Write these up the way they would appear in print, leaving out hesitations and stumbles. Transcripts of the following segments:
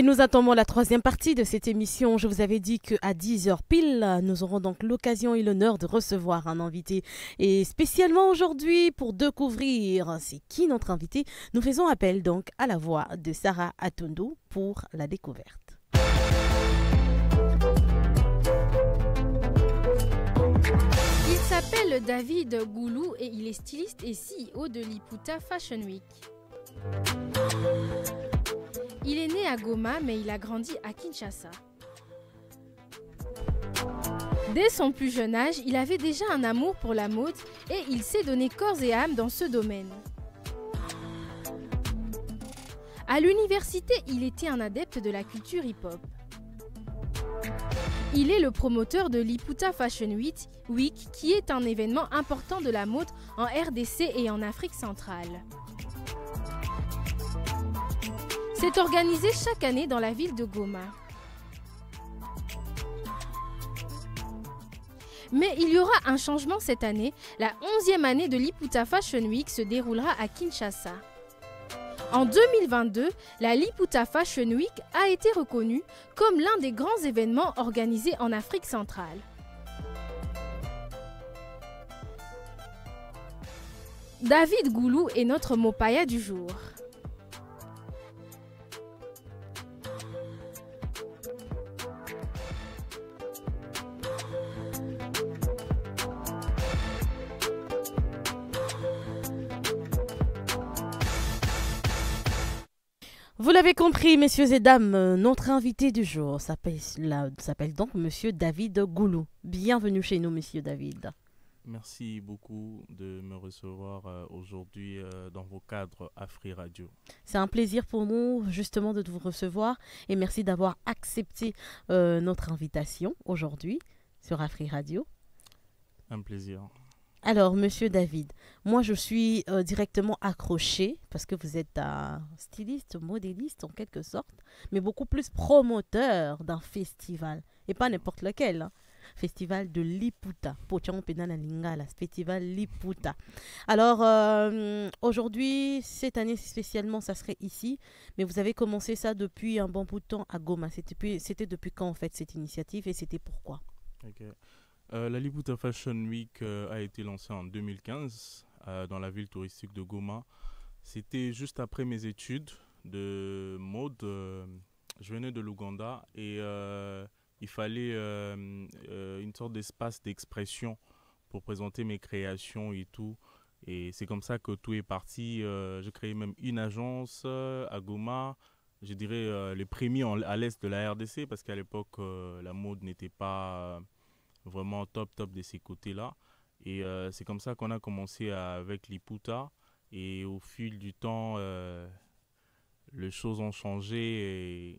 Et nous attendons la troisième partie de cette émission. Je vous avais dit qu'à 10 heures pile, nous aurons donc l'occasion et l'honneur de recevoir un invité. Et spécialement aujourd'hui, pour découvrir c'est qui notre invité, nous faisons appel donc à la voix de Sarah Atondo pour la découverte. Il s'appelle David Goulou et il est styliste et CEO de Liputa Fashion Week. Il est né à Goma, mais il a grandi à Kinshasa. Dès son plus jeune âge, il avait déjà un amour pour la mode et il s'est donné corps et âme dans ce domaine. À l'université, il était un adepte de la culture hip-hop. Il est le promoteur de Liputa Fashion Week, qui est un événement important de la mode en RDC et en Afrique centrale. C'est organisé chaque année dans la ville de Goma. Mais il y aura un changement cette année. La 11e année de Liputa Fashion Week se déroulera à Kinshasa. En 2022, la Liputa Fashion Week a été reconnue comme l'un des grands événements organisés en Afrique centrale. David Goulou est notre mopaya du jour. Vous l'avez compris, messieurs et dames, notre invité du jour s'appelle donc Monsieur David Goulou. Bienvenue chez nous, Monsieur David. Merci beaucoup de me recevoir aujourd'hui dans vos cadres Afri Radio. C'est un plaisir pour nous justement de vous recevoir et merci d'avoir accepté notre invitation aujourd'hui sur Afri Radio. Un plaisir. Alors, Monsieur David, moi je suis directement accrochée parce que vous êtes un styliste, modéliste en quelque sorte, mais beaucoup plus promoteur d'un festival et pas n'importe lequel. Hein. Festival de Liputa, festival Liputa. Alors, aujourd'hui, cette année spécialement, ça serait ici, mais vous avez commencé ça depuis un bon bout de temps à Goma. C'était depuis quand en fait cette initiative et c'était pourquoi? Ok. La Liputa Fashion Week a été lancée en 2015 dans la ville touristique de Goma. C'était juste après mes études de mode. Je venais de l'Ouganda et il fallait une sorte d'espace d'expression pour présenter mes créations et tout. Et c'est comme ça que tout est parti. J'ai créé même une agence à Goma. Je dirais les premiers à l'est de la RDC parce qu'à l'époque, la mode n'était pas... vraiment top de ces côtés-là. Et c'est comme ça qu'on a commencé avec Liputa. Et au fil du temps, les choses ont changé. Et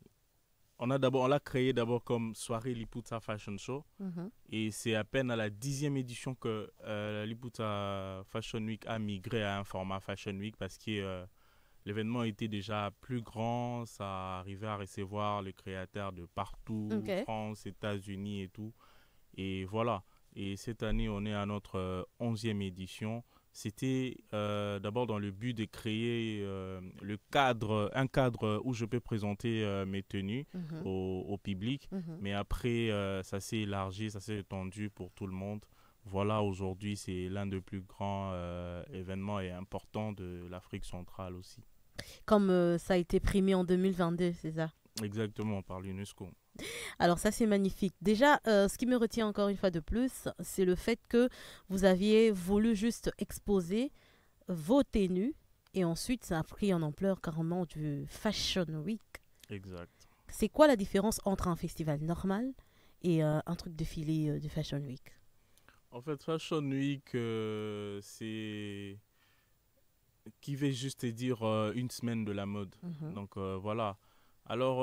on l'a créé d'abord comme soirée Liputa Fashion Show. Et c'est à peine à la 10e édition que la Liputa Fashion Week a migré à un format Fashion Week parce que l'événement était déjà plus grand. Ça arrivait à recevoir les créateurs de partout, France, États-Unis et tout. Et voilà, et cette année, on est à notre 11e édition. C'était d'abord dans le but de créer un cadre où je peux présenter mes tenues au public. Mais après, ça s'est élargi, ça s'est étendu pour tout le monde. Voilà, aujourd'hui, c'est l'un des plus grands événements et importants de l'Afrique centrale aussi. Comme ça a été primé en 2022, c'est ça? Exactement, par l'UNESCO. Alors ça c'est magnifique. Déjà, ce qui me retient encore une fois de plus, c'est le fait que vous aviez voulu juste exposer vos tenues et ensuite ça a pris en ampleur carrément du Fashion Week. Exact. C'est quoi la différence entre un festival normal et un truc défilé de Fashion Week? En fait, Fashion Week, c'est qui veut juste dire une semaine de la mode. Donc voilà. Alors,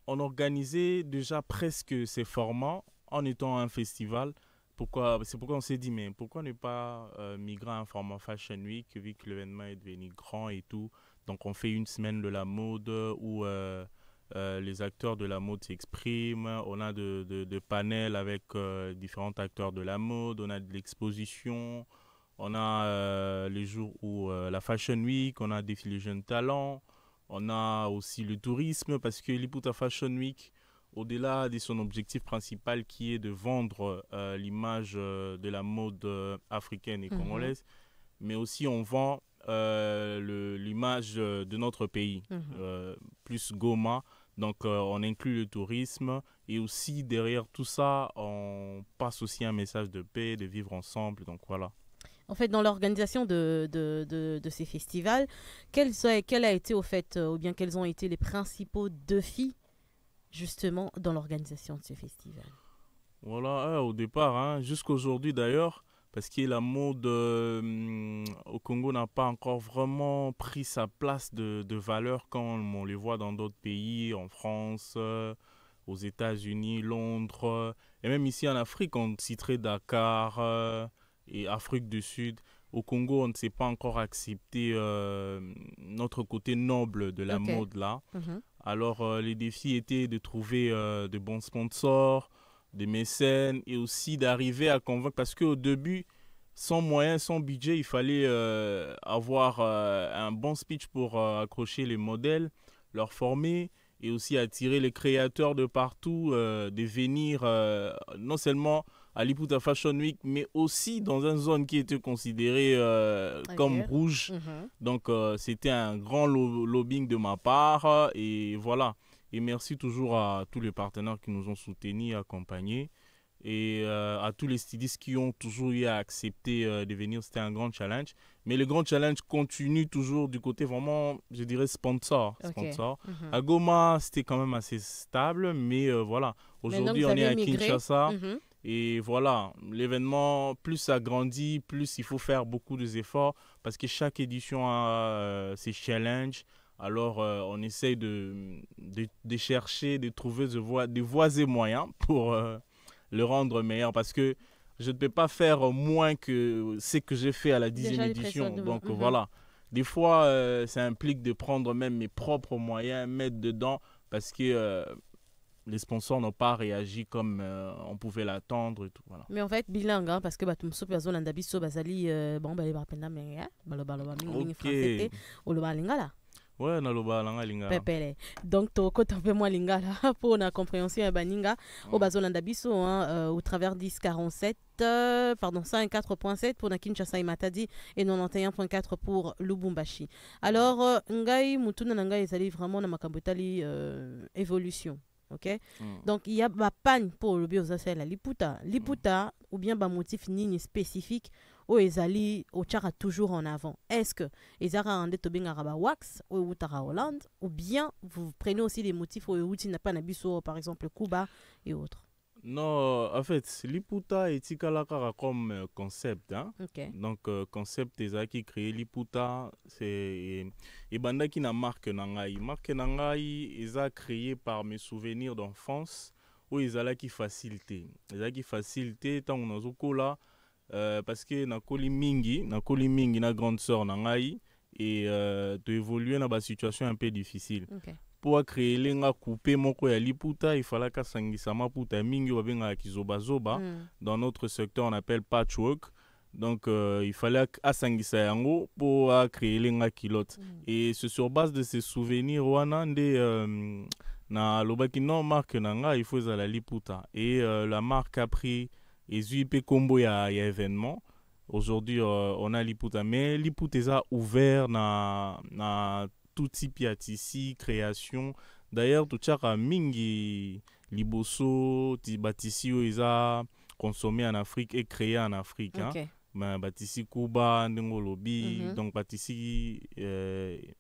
on organisait déjà presque ces formats en étant un festival. C'est pourquoi on s'est dit, mais pourquoi ne pas migrer à un format Fashion Week, vu que l'événement est devenu grand et tout. Donc, on fait une semaine de la mode où les acteurs de la mode s'expriment. On a de panels avec différents acteurs de la mode. On a de l'exposition. On a les jours où la Fashion Week, on a défilé jeunes talents. On a aussi le tourisme parce que Liputa Fashion Week, au-delà de son objectif principal qui est de vendre l'image de la mode africaine et congolaise, mais aussi on vend l'image de notre pays, plus Goma. Donc on inclut le tourisme et aussi derrière tout ça, on passe aussi un message de paix, de vivre ensemble. Donc voilà. En fait, dans l'organisation de ces festivals, quel a été, au fait, ou bien quels ont été les principaux défis, justement, dans l'organisation de ces festivals? Voilà, au départ, hein, jusqu'aujourd'hui d'ailleurs, parce que la mode au Congo n'a pas encore vraiment pris sa place de valeur comme on les voit dans d'autres pays, en France, aux États-Unis, Londres, et même ici en Afrique, on citerait Dakar et Afrique du Sud. Au Congo, on ne s'est pas encore accepté notre côté noble de la mode là. Alors, les défis étaient de trouver de bons sponsors, des mécènes et aussi d'arriver à convaincre. Parce qu'au début, sans moyens, sans budget, il fallait avoir un bon speech pour accrocher les modèles, leur former et aussi attirer les créateurs de partout, de venir non seulement à Liputa Fashion Week, mais aussi dans une zone qui était considérée comme rouge. Donc, c'était un grand lobbying de ma part. Et voilà. Et merci toujours à tous les partenaires qui nous ont soutenus, accompagnés. Et à tous les stylistes qui ont toujours eu à accepter de venir. C'était un grand challenge. Mais le grand challenge continue toujours du côté vraiment, je dirais, sponsor. À Goma, c'était quand même assez stable. Mais voilà. Aujourd'hui, on est à Kinshasa. Et voilà, l'événement, plus ça grandit, plus il faut faire beaucoup d'efforts parce que chaque édition a ses challenges. Alors, on essaye de chercher, de trouver des voies et moyens pour le rendre meilleur parce que je ne peux pas faire moins que ce que j'ai fait à la 10e édition. Donc, voilà. Des fois, ça implique de prendre même mes propres moyens, mettre dedans parce que... les sponsors n'ont pas réagi comme on pouvait l'attendre et tout, voilà. Mais en fait bilingue hein, parce que batumso pezo landa biso bazali bon ba ba penda mais baloba mingi français ou le lingala. Ouais, na loba langa lingala. Pepele. Donc to ko tape moi lingala pour na compréhension ba ninga au bazo landa biso au travers 1047 pardon 104.7 pour na Kinshasa et Matadi et 91.4 pour Lubumbashi. Alors ngai mutuna ngai ezali vraiment na makambotali évolution. Okay? Donc il y a ba panne pour le bio ça la liputa ou bien ba motif nini spécifique ou ezali au chara toujours en avant. Est-ce que ezara ande to benga ba wax ou utara Hollande ou bien vous prenez aussi des motifs ou uti na pas na biso par exemple Cuba et autres? Non, en fait, Liputa est comme concept. Hein? Okay. Donc, concept qui créé Liputa, c'est Banda qui n'a marque Nangai. Marque Nangai, ils ont créé par mes souvenirs d'enfance où ils ont qui facilité. Ils ont qui facilité tant on a là parce que na koli mingi na grande sœur Nangai et de évoluer dans une situation un peu difficile. Okay. Pour créer lenga coupé moko ya liputa il fallait ka sangisa maputa mingi babenga kizoba zoba. Dans notre secteur on appelle patchwork. Donc il fallait asangisa yango pour créer lenga kilote. Et c'est sur base de ces souvenirs wana nde na lobaki non marque nanga il faut la liputa et la marque a pris ezuipe combo ya événement. Aujourd'hui on a liputa mais liputa a ouvert na tout type ya tissu, création. D'ailleurs, tout ça mingi liboso, tissu ils a consommé en Afrique et créé en Afrique. Okay. Hein. Tissu Cuba, Ndengolobi, donc tissu est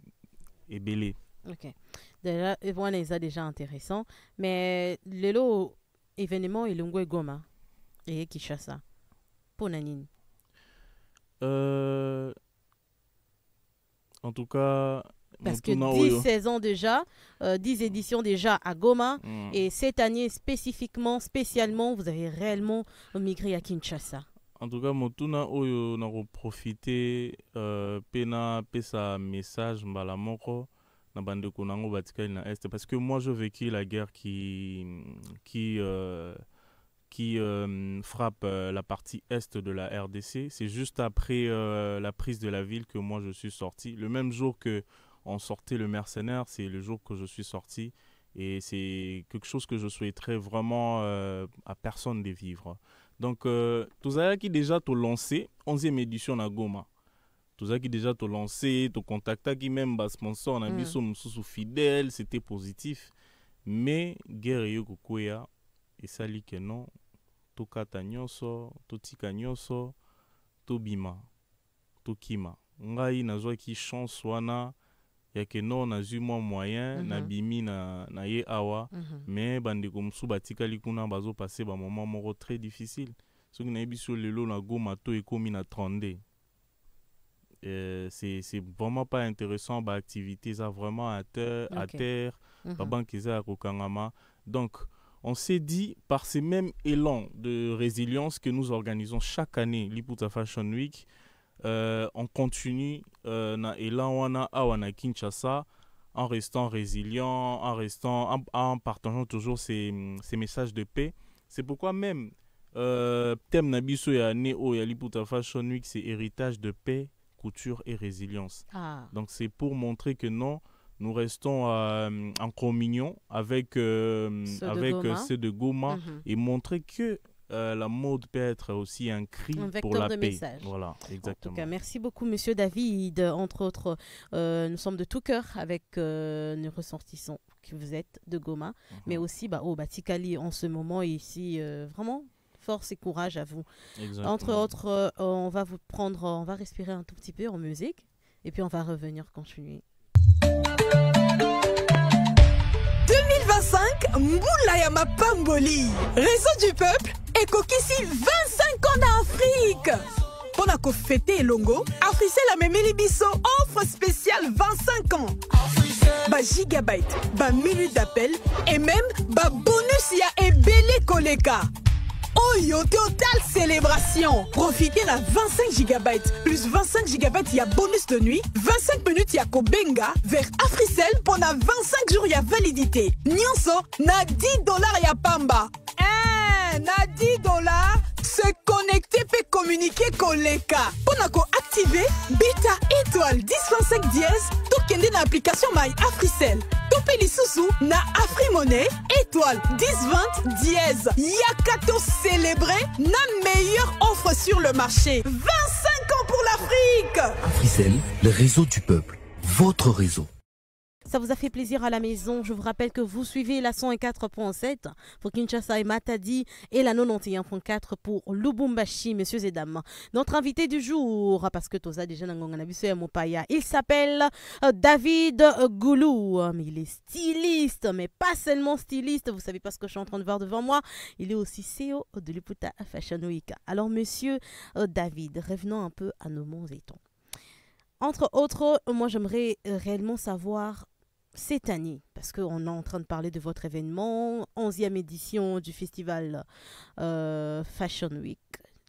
belé. Ok. Déjà, voilà, c'est déjà intéressant. Mais le lot événement est Lungwe Goma et Kinshasa. Pour Nanine. En tout cas. Parce que 10 saisons déjà, 10 éditions déjà à Goma. Et cette année spécialement, vous avez réellement migré à Kinshasa. En tout cas, Motuna Oyo n'a profité pena pesa message mbala moko na bande konango batikali na est parce que moi je vécu la guerre qui frappe la partie est de la RDC. C'est juste après la prise de la ville que moi je suis sorti. Le même jour que on sortait le mercenaire, c'est le jour que je suis sorti. Et c'est quelque chose que je souhaiterais vraiment à personne de vivre. Donc, tu qui déjà t'ont lancé 11e édition à Goma. Tu qui déjà t'ont lancé, t'ont contacté qui même bas sponsor, on a mis sous fidèle, c'était positif. Mais guerre yo kokoya et ça li que non, to kata nyonso, to tika nyonso, to bima, to kima. Ngai nazwa ki chance wana ya que non nazwi mwa moyen na bimi na ye awa mais bandeko mosusu batikali kuna bazo passer ba moment moko très difficile. Soki nayebi so lelo na Goma to ekomi na 32. C'est vraiment pas intéressant ba activité ça vraiment à terre ba banque za kokangama. Donc on s'est dit par ces mêmes élans de résilience que nous organisons chaque année Liputa Fashion Week. On continue na élan wana awana Kinshasa en restant résilient, en partageant toujours ces messages de paix. C'est pourquoi même thème nabiso ya Neo ya Liputa Fashion Week, c'est héritage de paix, couture et résilience. Donc c'est pour montrer que non, nous restons en communion avec ceux de Goma et montrer que la mode peut être aussi un cri pour la paix. Message. Voilà, exactement. En tout cas, merci beaucoup, Monsieur David. Entre autres, nous sommes de tout cœur avec nos ressortissants que vous êtes de Goma, mais aussi au Batikali en ce moment ici. Vraiment, force et courage à vous. Exactement. Entre autres, on va respirer un tout petit peu en musique et puis on va revenir continuer. 2025, Mboula ya Mapamboli, Réseau du peuple, Ekokisi 25 ans d'Afrique. Pour fêter Elongo, Africell a memeli biso offre spéciale 25 ans. Ba gigabyte, ba minute d'appel et même ba bonus ya ebele koleka. Oyo total célébration. Profitez la 25 GB plus 25 GB ya bonus de nuit, 25 minutes ya kobenga vers Africell pendant 25 jours ya validité. Nyonso na $10 ya pamba. Na $10 se connecter peut communiquer koleka. Pour activer beta étoile 1025 dièse, tout kende na application My Africell. Topé lisusu na Afrimonnaie étoile 1020 dièse. Yakato célébrer la meilleure offre sur le marché. 25 ans pour l'Afrique. Africell, le réseau du peuple, votre réseau. Ça vous a fait plaisir à la maison. Je vous rappelle que vous suivez la 104.7 pour Kinshasa et Matadi et la 91.4 pour Lubumbashi, messieurs et dames. Notre invité du jour, parce que Toza déjà Mopaya, il s'appelle David Goulou. Mais il est styliste, mais pas seulement styliste. Vous savez pas ce que je suis en train de voir devant moi. Il est aussi CEO de Liputa Fashion Week. Alors, monsieur David, revenons un peu à nos monts et tons. Entre autres, moi j'aimerais réellement savoir cette année, parce qu'on est en train de parler de votre événement, 11e édition du festival Fashion Week,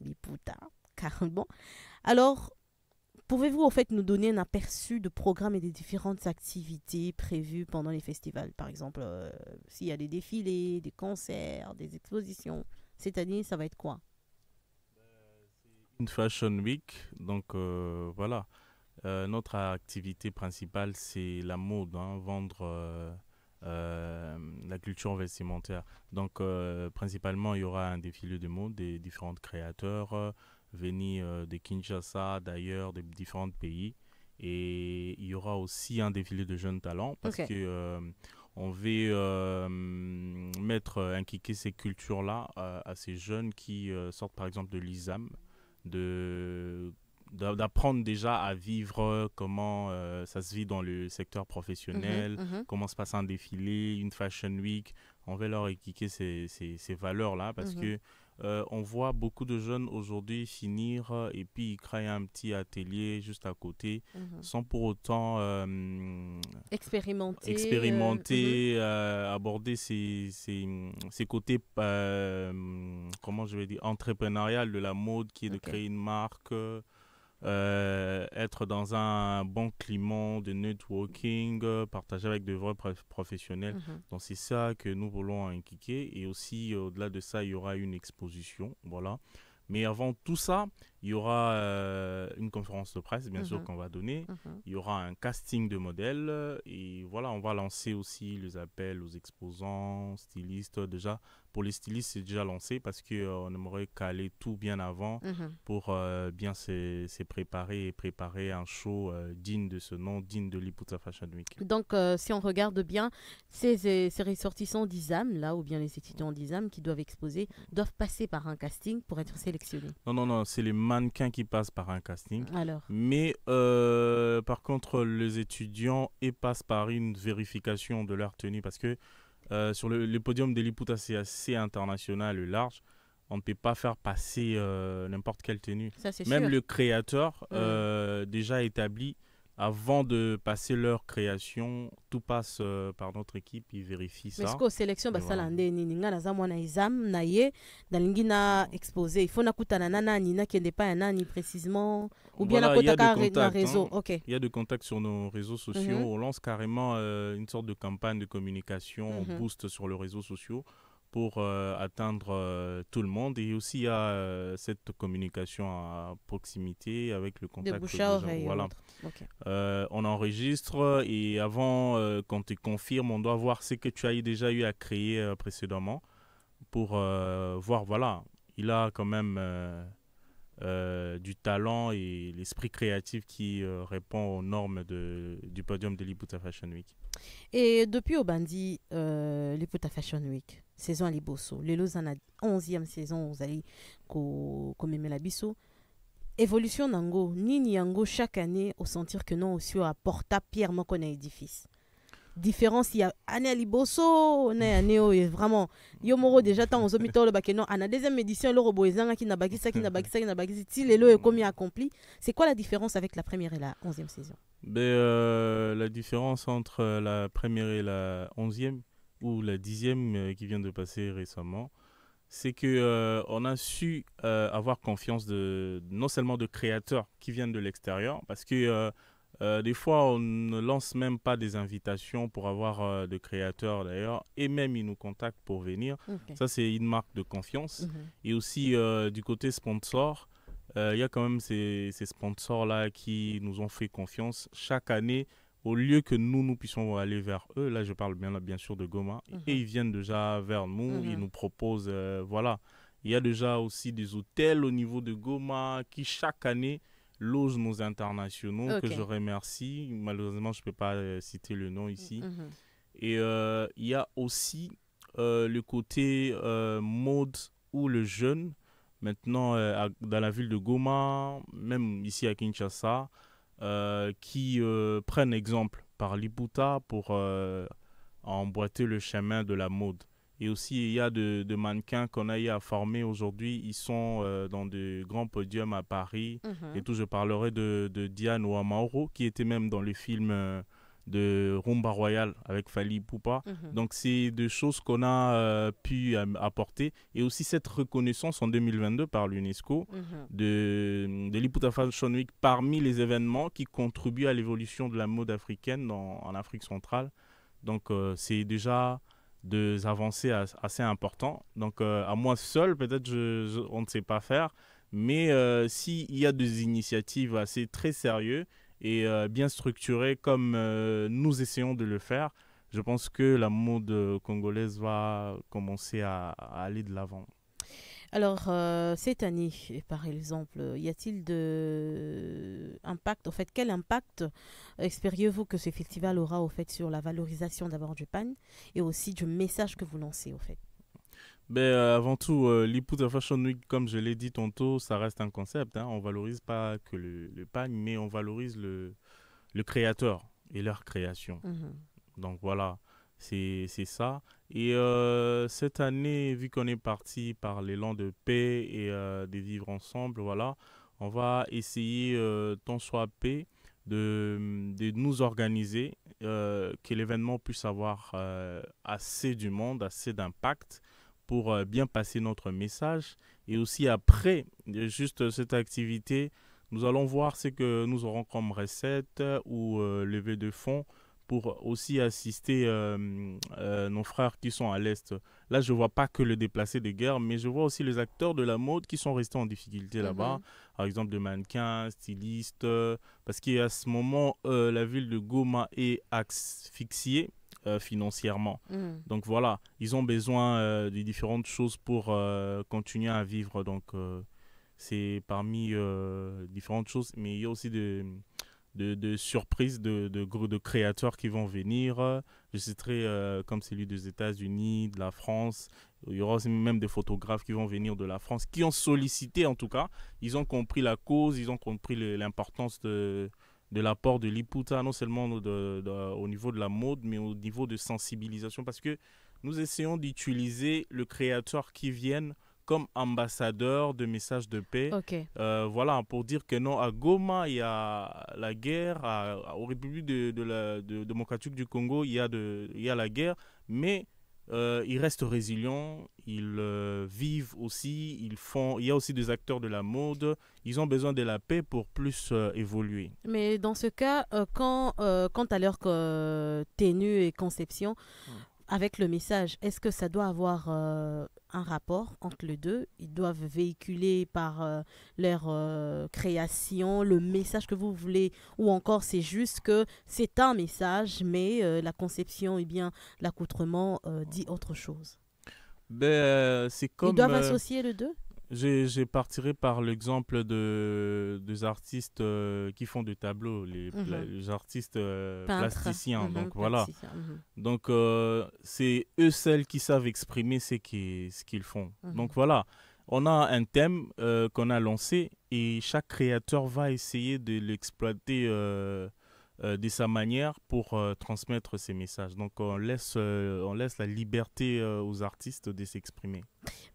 Liputa, carrément. Alors, pouvez-vous en fait nous donner un aperçu de programme et des différentes activités prévues pendant les festivals? Par exemple, s'il y a des défilés, des concerts, des expositions, cette année, ça va être quoi? Une Fashion Week, donc voilà. Notre activité principale, c'est la mode, vendre la culture vestimentaire. Donc, principalement, il y aura un défilé de mode des différents créateurs venus de Kinshasa, d'ailleurs, de différents pays. Et il y aura aussi un défilé de jeunes talents parce que on veut inculquer ces cultures-là à ces jeunes qui sortent, par exemple, de l'ISAM, d'apprendre déjà à vivre comment ça se vit dans le secteur professionnel, comment se passe un défilé, une fashion week. On va leur expliquer ces valeurs-là parce que on voit beaucoup de jeunes aujourd'hui finir et puis ils créent un petit atelier juste à côté sans pour autant expérimenter aborder ces côtés comment je vais dire entrepreneurial de la mode qui est de créer une marque, être dans un bon climat de networking, partager avec de vrais professionnels. Donc c'est ça que nous voulons inculquer. Et aussi, au-delà de ça, il y aura une exposition. Voilà. Mais avant tout ça, Il y aura une conférence de presse, bien sûr, qu'on va donner. Il y aura un casting de modèles. Et voilà, on va lancer aussi les appels aux exposants, stylistes. Déjà, pour les stylistes, c'est déjà lancé parce qu'on aimerait caler tout bien avant pour bien se préparer et préparer un show digne de ce nom, digne de l'Iputa Fashion Week. Donc, si on regarde bien, ces ressortissants d'ISAM, là, ou bien les étudiants d'ISAM qui doivent exposer, doivent passer par un casting pour être sélectionnés. Non, c'est les mannequins qui passent par un casting. Alors. Mais par contre, les étudiants passent par une vérification de leur tenue parce que sur le podium de l'Iputa, c'est assez international et large. On ne peut pas faire passer n'importe quelle tenue. Ça, c'est Même sûr. le créateur, déjà établi, avant de passer leur création, tout passe par notre équipe, ils vérifient ça. Mais ce qu'aux sélections, Et voilà. exposé. Il faut qu'il pas nani précisément. Ou bien Voilà, il y a la des contacts, réseau. hein. Ok. Il y a des contacts sur nos réseaux sociaux. On lance carrément une sorte de campagne de communication, on booste sur les réseaux sociaux pour atteindre tout le monde. Et aussi, il y a cette communication à proximité avec le contact. De bouche à oreille. Voilà. Okay. On enregistre et avant qu'on te confirme, on doit voir ce que tu as déjà eu à créer précédemment pour voir, voilà, il a quand même du talent et l'esprit créatif qui répond aux normes du podium de l'Iputa Fashion Week. Et depuis au Bandi, l'Iputa Fashion Week, saison à Liboso, les Lausanne 11e saison, vous allez comme la biso. Évolution nango, nini yango chaque année, au sentir que non aussi à porta pierre mon connaît édifice. Différence il y a année à Liboso, on est année vraiment yo moro déjà tant aux omito le bakeno à la deuxième édition le robot ezanga qui n'a bagisa si les lots est comme accompli. C'est quoi la différence avec la première et la 11e saison? La différence entre la première et la 11e ou la 10e qui vient de passer récemment, c'est que on a su avoir confiance non seulement de créateurs qui viennent de l'extérieur, parce que des fois on ne lance même pas des invitations pour avoir de créateurs d'ailleurs, et même ils nous contactent pour venir. Okay. Ça c'est une marque de confiance. Et aussi du côté sponsor, il y a quand même ces sponsors-là qui nous ont fait confiance chaque année. Au lieu que nous puissions aller vers eux, là je parle bien sûr de Goma, et ils viennent déjà vers nous, ils nous proposent, voilà. Il y a déjà aussi des hôtels au niveau de Goma qui chaque année logent nos internationaux, que je remercie. Malheureusement, je ne peux pas citer le nom ici. Et il y a aussi le côté mode où le jeune, maintenant dans la ville de Goma, même ici à Kinshasa, qui prennent exemple par l'Iputa pour emboîter le chemin de la mode. Et aussi, il y a de mannequins qu'on a eu à former aujourd'hui. Ils sont dans de grands podiums à Paris. Et tout, je parlerai de Diane Ouamaoro, qui était même dans le film de Rumba Royale avec Fally Ipupa. Donc, c'est des choses qu'on a pu apporter. Et aussi, cette reconnaissance en 2022 par l'UNESCO de l'Iputa Fashion Week parmi les événements qui contribuent à l'évolution de la mode africaine en Afrique centrale. Donc, c'est déjà des avancées assez importantes. Donc, à moi seul, peut-être on ne sait pas faire. Mais s'il y a des initiatives assez très sérieuses et bien structurées comme nous essayons de le faire, je pense que la mode congolaise va commencer à aller de l'avant. Alors, cette année, par exemple, y a-t-il de impact? En fait, quel impact espériez-vous que ce festival aura au fait sur la valorisation d'abord du pagne et aussi du message que vous lancez au fait? Avant tout, l'Iputa Fashion Week, comme je l'ai dit tantôt, ça reste un concept. On ne valorise pas que le pagne, mais on valorise le créateur et leur création. Donc voilà. C'est ça. Et cette année, vu qu'on est parti par l'élan de paix et de vivre ensemble, voilà, on va essayer, tant soit paix, de nous organiser, que l'événement puisse avoir assez du monde, assez d'impact pour bien passer notre message. Et aussi après, juste cette activité, nous allons voir ce que nous aurons comme recette ou levée de fonds pour aussi assister nos frères qui sont à l'Est. Là, je ne vois pas que le déplacé de guerre, mais je vois aussi les acteurs de la mode qui sont restés en difficulté là-bas. Par exemple, des mannequins, stylistes, parce qu'à ce moment, la ville de Goma est asphyxiée financièrement. Donc voilà, ils ont besoin de différentes choses pour continuer à vivre. Donc c'est parmi différentes choses, mais il y a aussi de surprises de créateurs qui vont venir. Je citerai comme celui des États-Unis, de la France. Il y aura aussi même des photographes qui vont venir de la France, qui ont sollicité en tout cas. Ils ont compris la cause, ils ont compris l'importance de l'apport de Liputa, non seulement au niveau de la mode, mais au niveau de sensibilisation, parce que nous essayons d'utiliser le créateur qui vienne comme ambassadeur de messages de paix. Voilà, pour dire que non, à Goma, il y a la guerre, aux républiques de démocratique du Congo, il y a la guerre, mais ils restent résilients, ils vivent aussi, il y a aussi des acteurs de la mode, ils ont besoin de la paix pour plus évoluer. Mais dans ce cas, quant à leur tenue et conception, avec le message, est-ce que ça doit avoir un rapport entre les deux? Ils doivent véhiculer par leur création le message que vous voulez, ou encore c'est juste que c'est un message, mais la conception et bien l'accoutrement dit autre chose? C'est comme, ils doivent associer les deux? Je partirai par l'exemple des artistes qui font des tableaux, les artistes plasticiens. Donc voilà. Donc c'est eux seuls qui savent exprimer ce qu'ils font. Donc voilà, on a un thème qu'on a lancé et chaque créateur va essayer de l'exploiter de sa manière pour transmettre ses messages. Donc on laisse la liberté aux artistes de s'exprimer.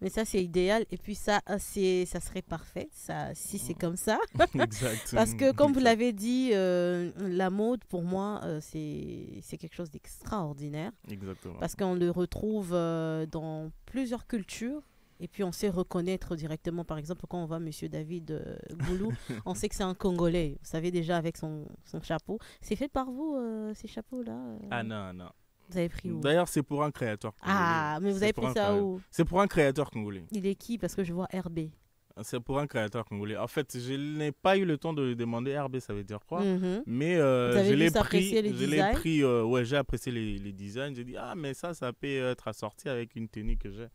Mais ça, c'est idéal. Et puis ça serait parfait si c'est comme ça. Exact. Parce que comme vous l'avez dit, la mode, pour moi, c'est quelque chose d'extraordinaire. Exactement. Parce qu'on le retrouve dans plusieurs cultures. Et puis on sait reconnaître directement, par exemple, quand on voit Monsieur David Goulou, on sait que c'est un Congolais. Vous savez déjà avec son chapeau. C'est fait par vous, ces chapeaux-là Ah non, non. Vous avez pris où? D'ailleurs, c'est pour un créateur congolais. Ah, mais vous avez pris ça où? C'est pour un créateur congolais. Il est qui? Parce que je vois RB. C'est pour un créateur congolais. En fait, je n'ai pas eu le temps de demander RB, ça veut dire quoi. Mais je l'ai pris. J'ai apprécié les designs. J'ai dit, ah, mais ça peut être assorti avec une tenue que j'ai.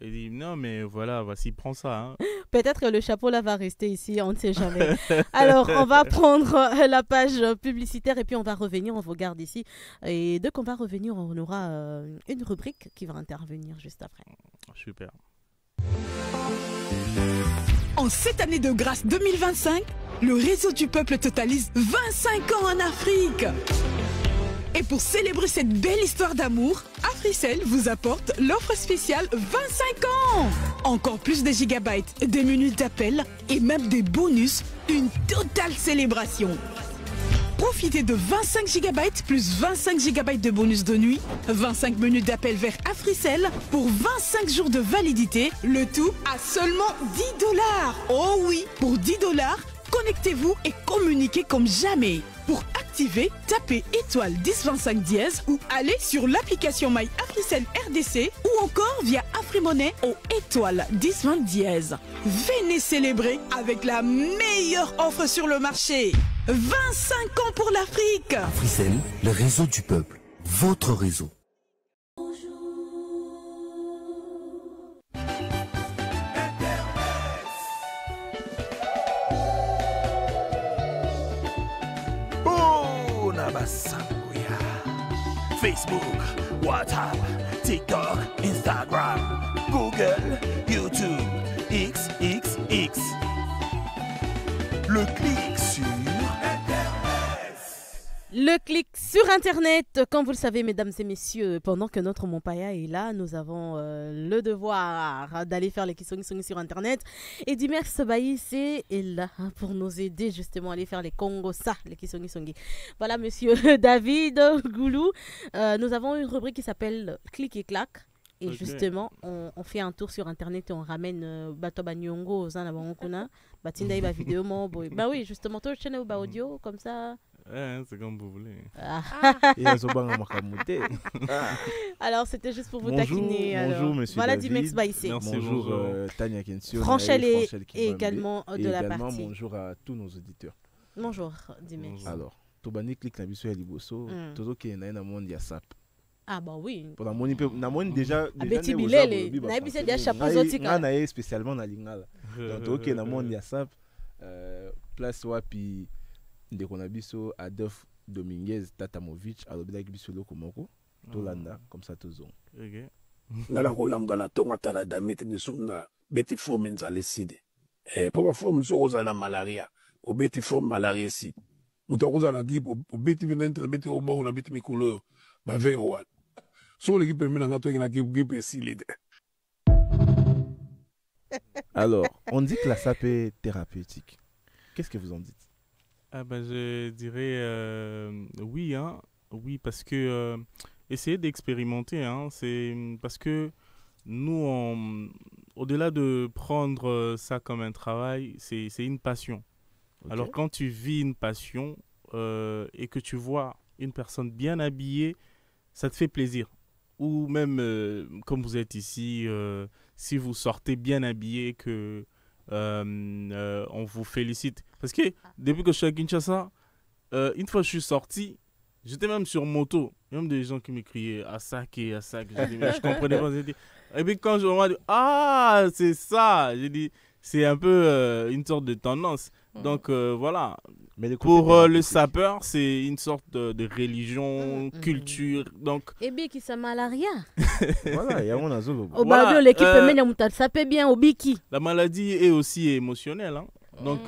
Il dit, non, mais voilà, voici, prends ça. Hein. Peut-être que le chapeau là va rester ici, on ne sait jamais. Alors, on va prendre la page publicitaire et puis on va revenir, on vous garde ici. Et dès qu'on va revenir, on aura une rubrique qui va intervenir juste après. Super. En cette année de grâce 2025, le réseau du peuple totalise 25 ans en Afrique. Et pour célébrer cette belle histoire d'amour, Africell vous apporte l'offre spéciale 25 ans. Encore plus de gigabytes, des minutes d'appel et même des bonus, une totale célébration. Profitez de 25 gigabytes plus 25 gigabytes de bonus de nuit, 25 minutes d'appel vers Africell pour 25 jours de validité, le tout à seulement $10. Oh oui, pour $10, connectez-vous et communiquez comme jamais. Pour activer, tapez étoile 1025 dièse ou allez sur l'application My Africell RDC ou encore via Afrimonnaie au étoile 1020 dièse. Venez célébrer avec la meilleure offre sur le marché. 25 ans pour l'Afrique. Africell, le réseau du peuple. Votre réseau. Facebook, WhatsApp, TikTok, Instagram, Google, YouTube, XXX. Le clic sur Internet. Le clic sur Internet, comme vous le savez, mesdames et messieurs, pendant que notre Montpaya est là, nous avons le devoir d'aller faire les questions sur Internet. Et Dimer Sobaïs est là pour nous aider justement à aller faire les Congo, ça, les questions. Voilà, monsieur David Goulou. Nous avons une rubrique qui s'appelle Clic et Clac. Et justement, on fait un tour sur Internet et on ramène Bato Banyongo aux Anabangokuna. Batinda Iba vidéo, bah oui, justement, toi, chaîne Uba audio, comme ça. C'est comme vous voulez. Et Azobanga Makamute. Alors, c'était juste pour vous Bonjour, taquiner. bonjour, alors. monsieur Voilà David. Dimex Baïsé. Merci, Bonjour bonjour. Tania Kensio. Franchel Naël, et Kimbambe. également de la également partie. bonjour à tous nos auditeurs. Bonjour Dimex. Bonjour. Alors, Tobani clique na biso ya liboso, Todo ki na monde ya SAP. Ah bah oui. Pour la moni na moni déjà Abeti bilele. Na ebise dia chapeau zoti na ka. na ye spécialement na lingala. Donc Todo ki na monde ya SAP. Place wapi ndeko na biso Adolphe Dominguez Tatamovic alobelaki biso loko moko tolanda comme ça tozong. Ok. ngala kolanga na tonga tala damete biso na beti forme nzale side po ba forme so oza na malaria o beti forme malaria si muto oza na grippe o beti vinente beti o bo na beti mikolo ba ve o so le grippe mena ngato na grippe si lide. Alors, on dit que la SAP est thérapeutique. Qu'est-ce que vous en dites? Ah ben, je dirais oui, hein. Oui, parce que essayer d'expérimenter, hein, c'est parce que nous, au-delà de prendre ça comme un travail, c'est une passion. Okay. Alors quand tu vis une passion et que tu vois une personne bien habillée, ça te fait plaisir. Ou même, comme vous êtes ici, si vous sortez bien habillé, que on vous félicite. Parce que depuis que je suis à Kinshasa, une fois que je suis sorti, j'étais même sur moto. Il y a même des gens qui me criaient à sac. J'ai dit, mais je comprenais pas. J'ai dit, et puis quand je me dis, ah, c'est ça. J'ai dit, c'est un peu une sorte de tendance. Donc voilà. Mais pour le sapeur, c'est une sorte de religion, culture. Donc. Et bien qui ça malaria. Voilà, il y a mon azolo. Au bas l'équipe mène ça peut bien au biki. La maladie est aussi émotionnelle, hein. Donc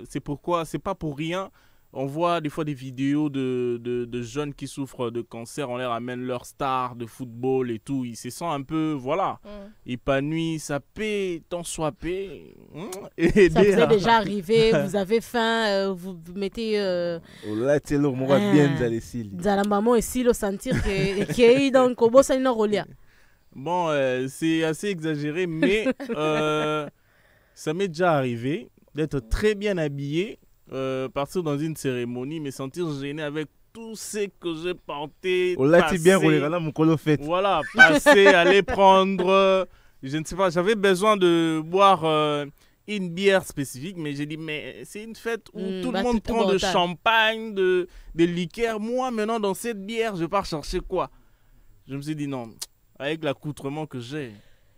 c'est pourquoi c'est pas pour rien. On voit des fois des vidéos de jeunes qui souffrent de cancer, on leur amène leur star de football et tout. Ils se sentent un peu, voilà, épanouis, sapés, tant soit pé. Ça vous est déjà arrivé, vous avez faim, vous mettez... Là, tu es là, on va bien d'aller ici. Dans la maman ici, le sentir qu'il y a donc au beau ça il Bon, c'est assez exagéré, mais ça m'est déjà arrivé d'être très bien habillé. Partir dans une cérémonie, me sentir gêné avec tout ce que j'ai porté. Voilà, passer, aller prendre, je ne sais pas, j'avais besoin de boire une bière spécifique, mais j'ai dit, mais c'est une fête où tout le monde prend de champagne, de liqueurs. Moi, maintenant, dans cette bière, je pars chercher quoi? Je me suis dit, non, avec l'accoutrement que j'ai,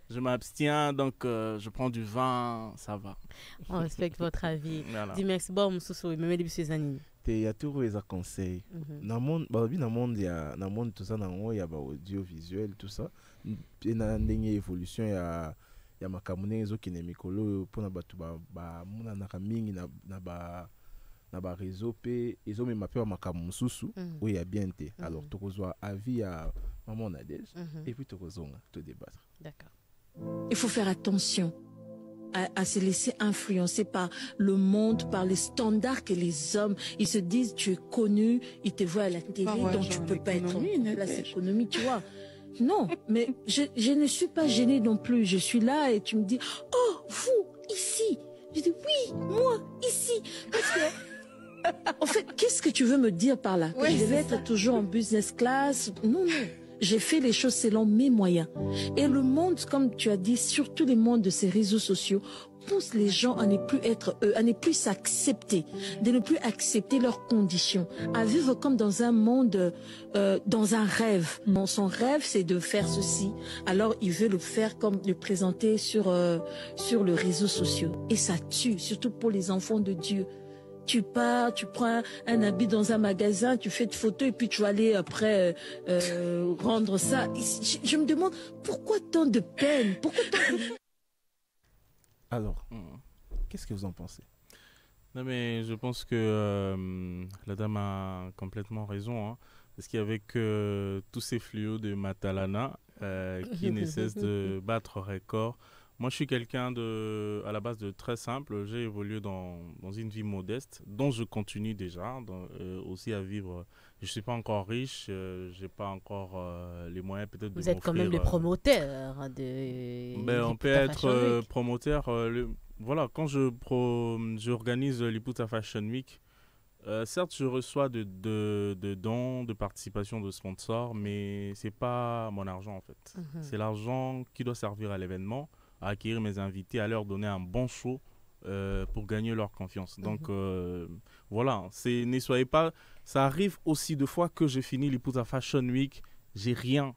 je m'abstiens, donc je prends du vin, ça va. On respecte votre avis. Voilà. Dis-merci, bon, Moussou, mais mes ces années. Il y a toujours des conseils. Dans le monde, il y a tout ça, il y a audiovisuel, tout ça. Il y a une évolution, il y a ma camonnaie qui est mikolo pour na batu ba muna na kamingi na ba réseau pe ils ont même appelé ma kamususu où il y a bien été. Alors tu reçois avis à maman Nadège et puis tu reçois te débattre. D'accord. Il faut faire attention à se laisser influencer par le monde, par les standards que les hommes, ils se disent tu es connu, ils te voient à la télé, donc tu peux pas être en place économie, tu vois. Non, mais je ne suis pas gênée non plus. Je suis là et tu me dis, oh, vous, ici. Je dis, oui, moi, ici. Parce que, en fait, qu'est-ce que tu veux me dire par là? Que je devais être toujours en business class? Non, non. J'ai fait les choses selon mes moyens. Et le monde, comme tu as dit, surtout les mondes de ces réseaux sociaux, pousse les gens à ne plus être eux, à ne plus s'accepter, de ne plus accepter leurs conditions, à vivre comme dans un monde, dans un rêve. Bon, son rêve, c'est de faire ceci. Alors, il veut le faire comme le présenter sur le réseau social. Et ça tue, surtout pour les enfants de Dieu. Tu pars, tu prends un habit dans un magasin, tu fais des photos et puis tu vas aller après rendre ça. Je me demande pourquoi tant de peine, pourquoi tant de... Alors, qu'est-ce que vous en pensez? Non, mais je pense que la dame a complètement raison, hein, parce qu'avec tous ces fléaux de Matalana qui ne cessent de battre record. Moi, je suis quelqu'un à la base de très simple. J'ai évolué dans une vie modeste, dont je continue déjà aussi à vivre. Je ne suis pas encore riche, je n'ai pas encore les moyens peut-être de Vous êtes quand même les promoteurs de... on peut être promoteur. Voilà, quand j'organise l'Iputa Fashion Week, Certes, je reçois de dons, de participation de sponsors, mais c'est pas mon argent en fait. C'est l'argent qui doit servir à l'événement, à acquérir mes invités, à leur donner un bon show pour gagner leur confiance. Donc voilà, ne soyez pas... Ça arrive aussi de fois que j'ai fini l'Iputa Fashion Week, j'ai rien.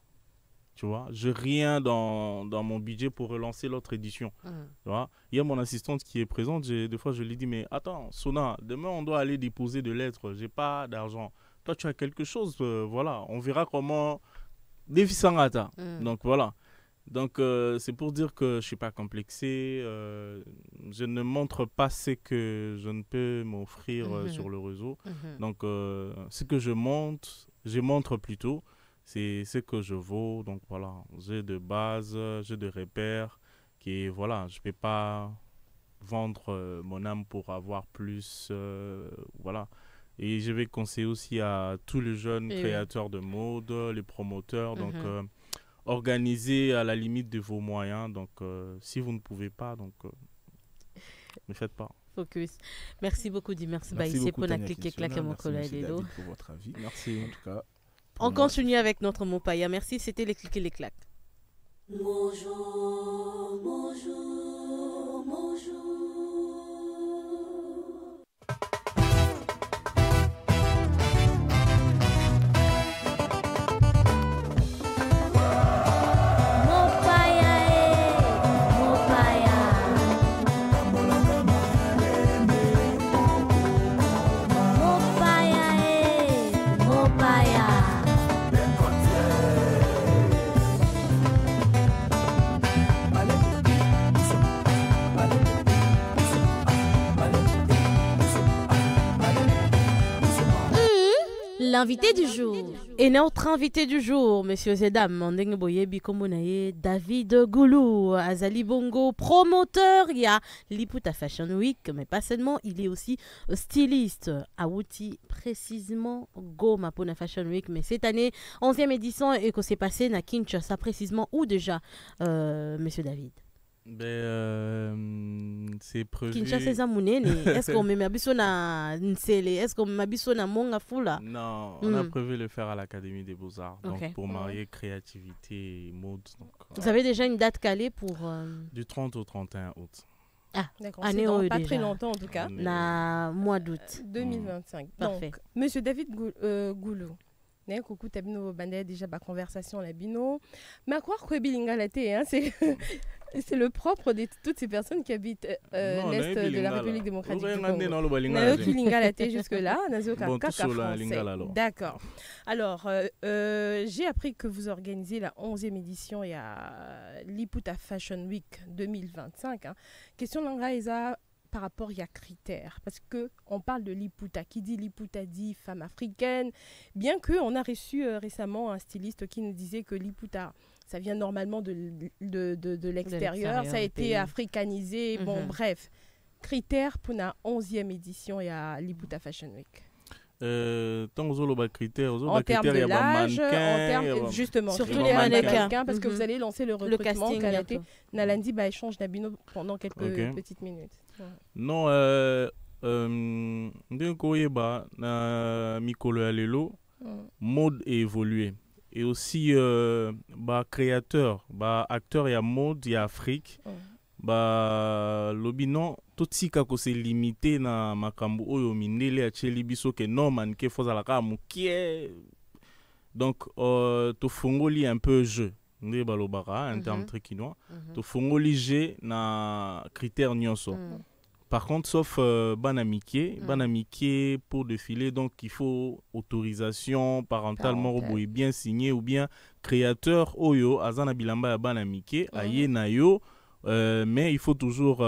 Tu vois, je rien dans mon budget pour relancer l'autre édition. Tu vois, il y a mon assistante qui est présente. Des fois, je lui dis, mais attends, Sona, demain, on doit aller déposer de lettres. J'ai pas d'argent. Toi, tu as quelque chose. Voilà, on verra comment... Défi Sangata. Donc, voilà. Donc, c'est pour dire que je ne suis pas complexé. Je ne montre pas ce que je ne peux m'offrir sur le réseau. Donc, ce que je montre plutôt. C'est ce que je vaux, donc voilà, j'ai de base, j'ai de repères, qui voilà, je ne peux pas vendre mon âme pour avoir plus, voilà. Et je vais conseiller aussi à tous les jeunes créateurs de mode, les promoteurs, donc organisez à la limite de vos moyens, donc si vous ne pouvez pas, donc ne faites pas. Focus. Merci beaucoup, merci beaucoup, pour la cliquer claquer mon collègue David pour votre avis. Merci. En tout cas. On continue avec notre mot païa. Merci, c'était les clics et les claques. Bonjour, bonjour, bonjour. L'invité du jour. Et notre invité du jour, messieurs et dames, Mandeng Boyebi Komonaye, David Goulou, Azali Bongo, promoteur, il y a l'Iputa Fashion Week, mais pas seulement, il est aussi styliste à Outi, précisément Goma pour la Fashion Week, mais cette année, 11e édition, et que c'est passé à Kinshasa, précisément où déjà, monsieur David? C'est prévu. Kinshasa Zamounene, est-ce qu'on met Mabiso na Nsele, est-ce qu'on met Mabiso na Monga Fula? Non, on a prévu le faire à l'Académie des Beaux-Arts, donc pour marier créativité et mode. Donc, vous avez déjà une date calée pour du 30 au 31 août. Ah, d'accord, c'est dans pas très longtemps en tout cas. Na mois d'août 2025. Parfait. Donc, monsieur David Goulou. Coucou tabino bandé déjà ba conversation la bino mais quoi que bilingalate hein, c'est le propre de toutes ces personnes qui habitent l'est de la République démocratique du Congo. Jusque là, d'accord. Alors j'ai appris que vous organisez la 11e édition et à l'Iputa Fashion Week 2025 hein. Question l'angaïsa par rapport à critères, parce que on parle de l'Iputa, qui dit l'Iputa dit femme africaine, bien que on a reçu récemment un styliste qui nous disait que l'Iputa ça vient normalement de l'extérieur, ça a été africanisé, bon bref, critères pour la 11e édition et à l'Iputa Fashion Week. En termes de l'âge, en termes justement, surtout les mannequins, parce que vous allez lancer le recrutement. Nalandi va échanger d'abino pendant quelques petites minutes. Non, Mikolo Alelo, mode est évolué. Et aussi, créateur, acteur, il y a mode, il y a Afrique. L'obinon, tout ce qui est limité na makambu oyo mindele ya cheli biso ke non man ke fozala ka mukie. Donc to fongoli un peu jeu ndé balobara un terme très quinois. To fongoli jeu na critères nyonso. Par contre sauf banamiké pour défiler, donc il faut autorisation parentalement ou bien signé ou bien créateur oyo azana bilamba ya banamiké aye na yo. Mais il faut toujours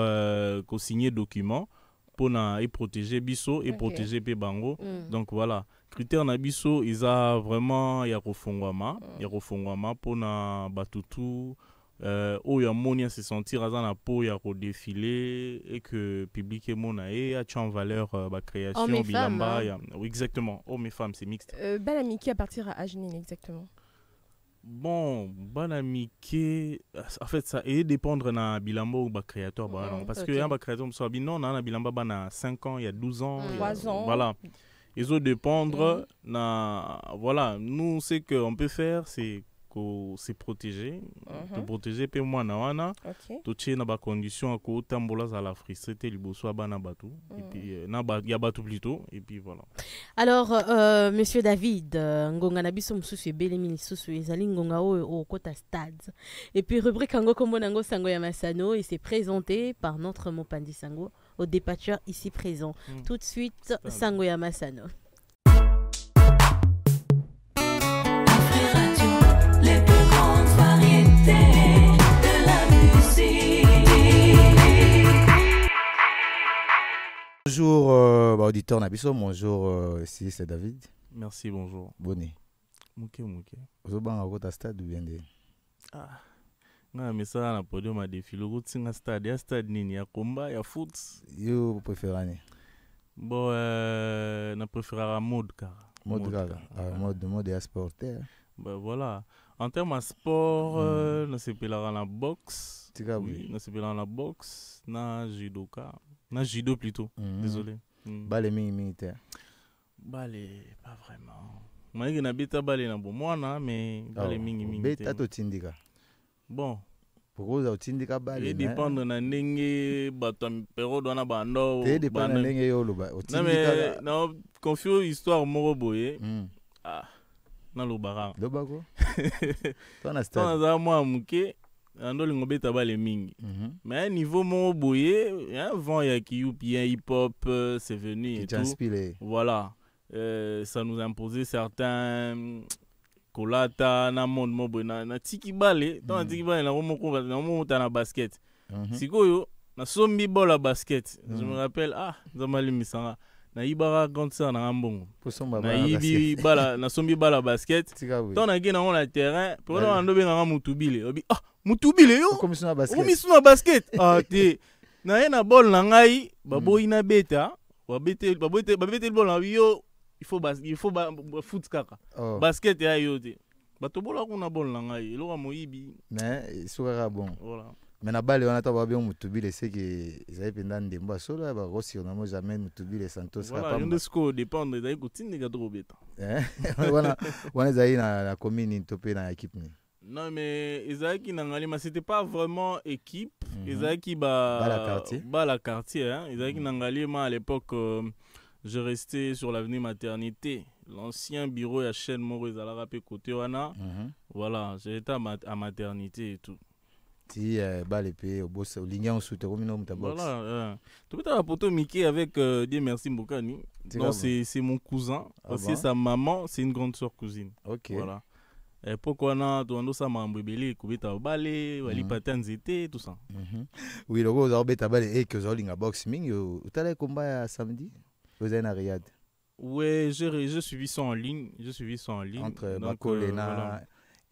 signer document pour protéger biso et protéger Bango. Donc voilà, critères na biso ils a vraiment ya kofongwama pour na batutu oyo monia se sentir azana po ya ko défiler et que public mona et a en valeur ba création bilamba oui, exactement. Hommes et femmes c'est mixte. Banamiki à partir à Agenine exactement. Bon, banamike, en fait, ça est dépendre de bilambo ou créateur. Parce que un créateur, non, on a bilamba 5 ans, il y a 12 ans. 3 ans. Voilà. ils ont dépendre voilà, nous ce qu'on peut faire c'est que se protéger, te protéger pe moi na wana to tche na ba condition ko tambola za la fristete liboso abana batu et puis na ba ya batu plutôt et puis voilà. Alors monsieur David ngonga na biso mususu ebele minisusu ezali ngonga o kota stade et puis rubrique ngo kombo nango sango ya masano il s'est présenté par notre Mopandi Sango au dépatcheur ici présent. Tout de suite sango ya masano. Bonjour auditeur Nabiso, bonjour ici c'est David. Merci, bonjour. Bonne. Mouké. Vous avez un autre stade ou bien de... Ah. Mais ça na podium a défi le route singa stade, ya stade nini ya combat, ya foot. Yo vous préférez? Bon na préférera mode car. Mode et sportif. Ben voilà. En termes de sport, na sepela na boxe. Oui, na sepela na boxe, na judoka. Na judo plutôt, désolé. Balé militaire. Balé, pas vraiment. Moi, je n'ai pas balé na bon moi mais balé militaire. Beta to tindika. Bon. Pourquoi vous tindika balé? Il dépend de na ndenge bato pero dona bando. Il dépend de ndenge yolo ba. Non mais non, confio histoire moro boye. Ah. Na lo bara. Lo bako. Toi na stade. Toi na moi muke. Andoli ngobeta bale mingi. Mais à un niveau mon boye, un vent ya qui bien hip hop c'est venu et tout. Voilà. Ça nous a imposé certains kolata na monde mo boye na tiki bale, dans tiki bale na mo na basket. Sikoyo na sombi bola basket. Je me rappelle Zamali Misanga na ibara concert na mbongo. Na ibi bala na sombi bala basket. Tant na gena on la terrain, pour na ndo benga mutubile. Obi Mutubile yo. Commission na basket. Te. Na yena ball na ngai, baboyi na beta, babete ball na yo, il faut foot kaka. Basket ya yo te. Bato bola ko na ball na ngai, lo moyibi. Mais sura bon. Voilà. Mais na balle on a pas bien mutubile c'est que ils avaient pendant ndemba solo ba rossi on a jamais mutubile Santos voilà, pas. Voilà, score dépend de d'ailleurs continue ga trop beta. Voilà, on est allé na commune topé na équipe ni. Non mais Isaac Nangalima c'était pas vraiment équipe. Isaac la quartier hein. Isaac Nangalima à l'époque je restais sur l'avenue Maternité. L'ancien bureau à chaîne Maurice à la rapé côté wana. Voilà, j'étais à Maternité et tout. Si l'épée au boss au lignon sous terminal box. Voilà, tu peux la photo Mickey avec Dieu merci Mbokani. Non, c'est mon cousin, aussi sa maman, c'est une grande sœur cousine. OK. Voilà. Et pourquoi na to ça m'a mbebeli kubita balé wali patanzete tout ça. Oui, le gros beta balé et que zolinga boxing ou t'allais combat samedi aux Riyad. Ouais, je suivi ça en ligne, entre Bakolena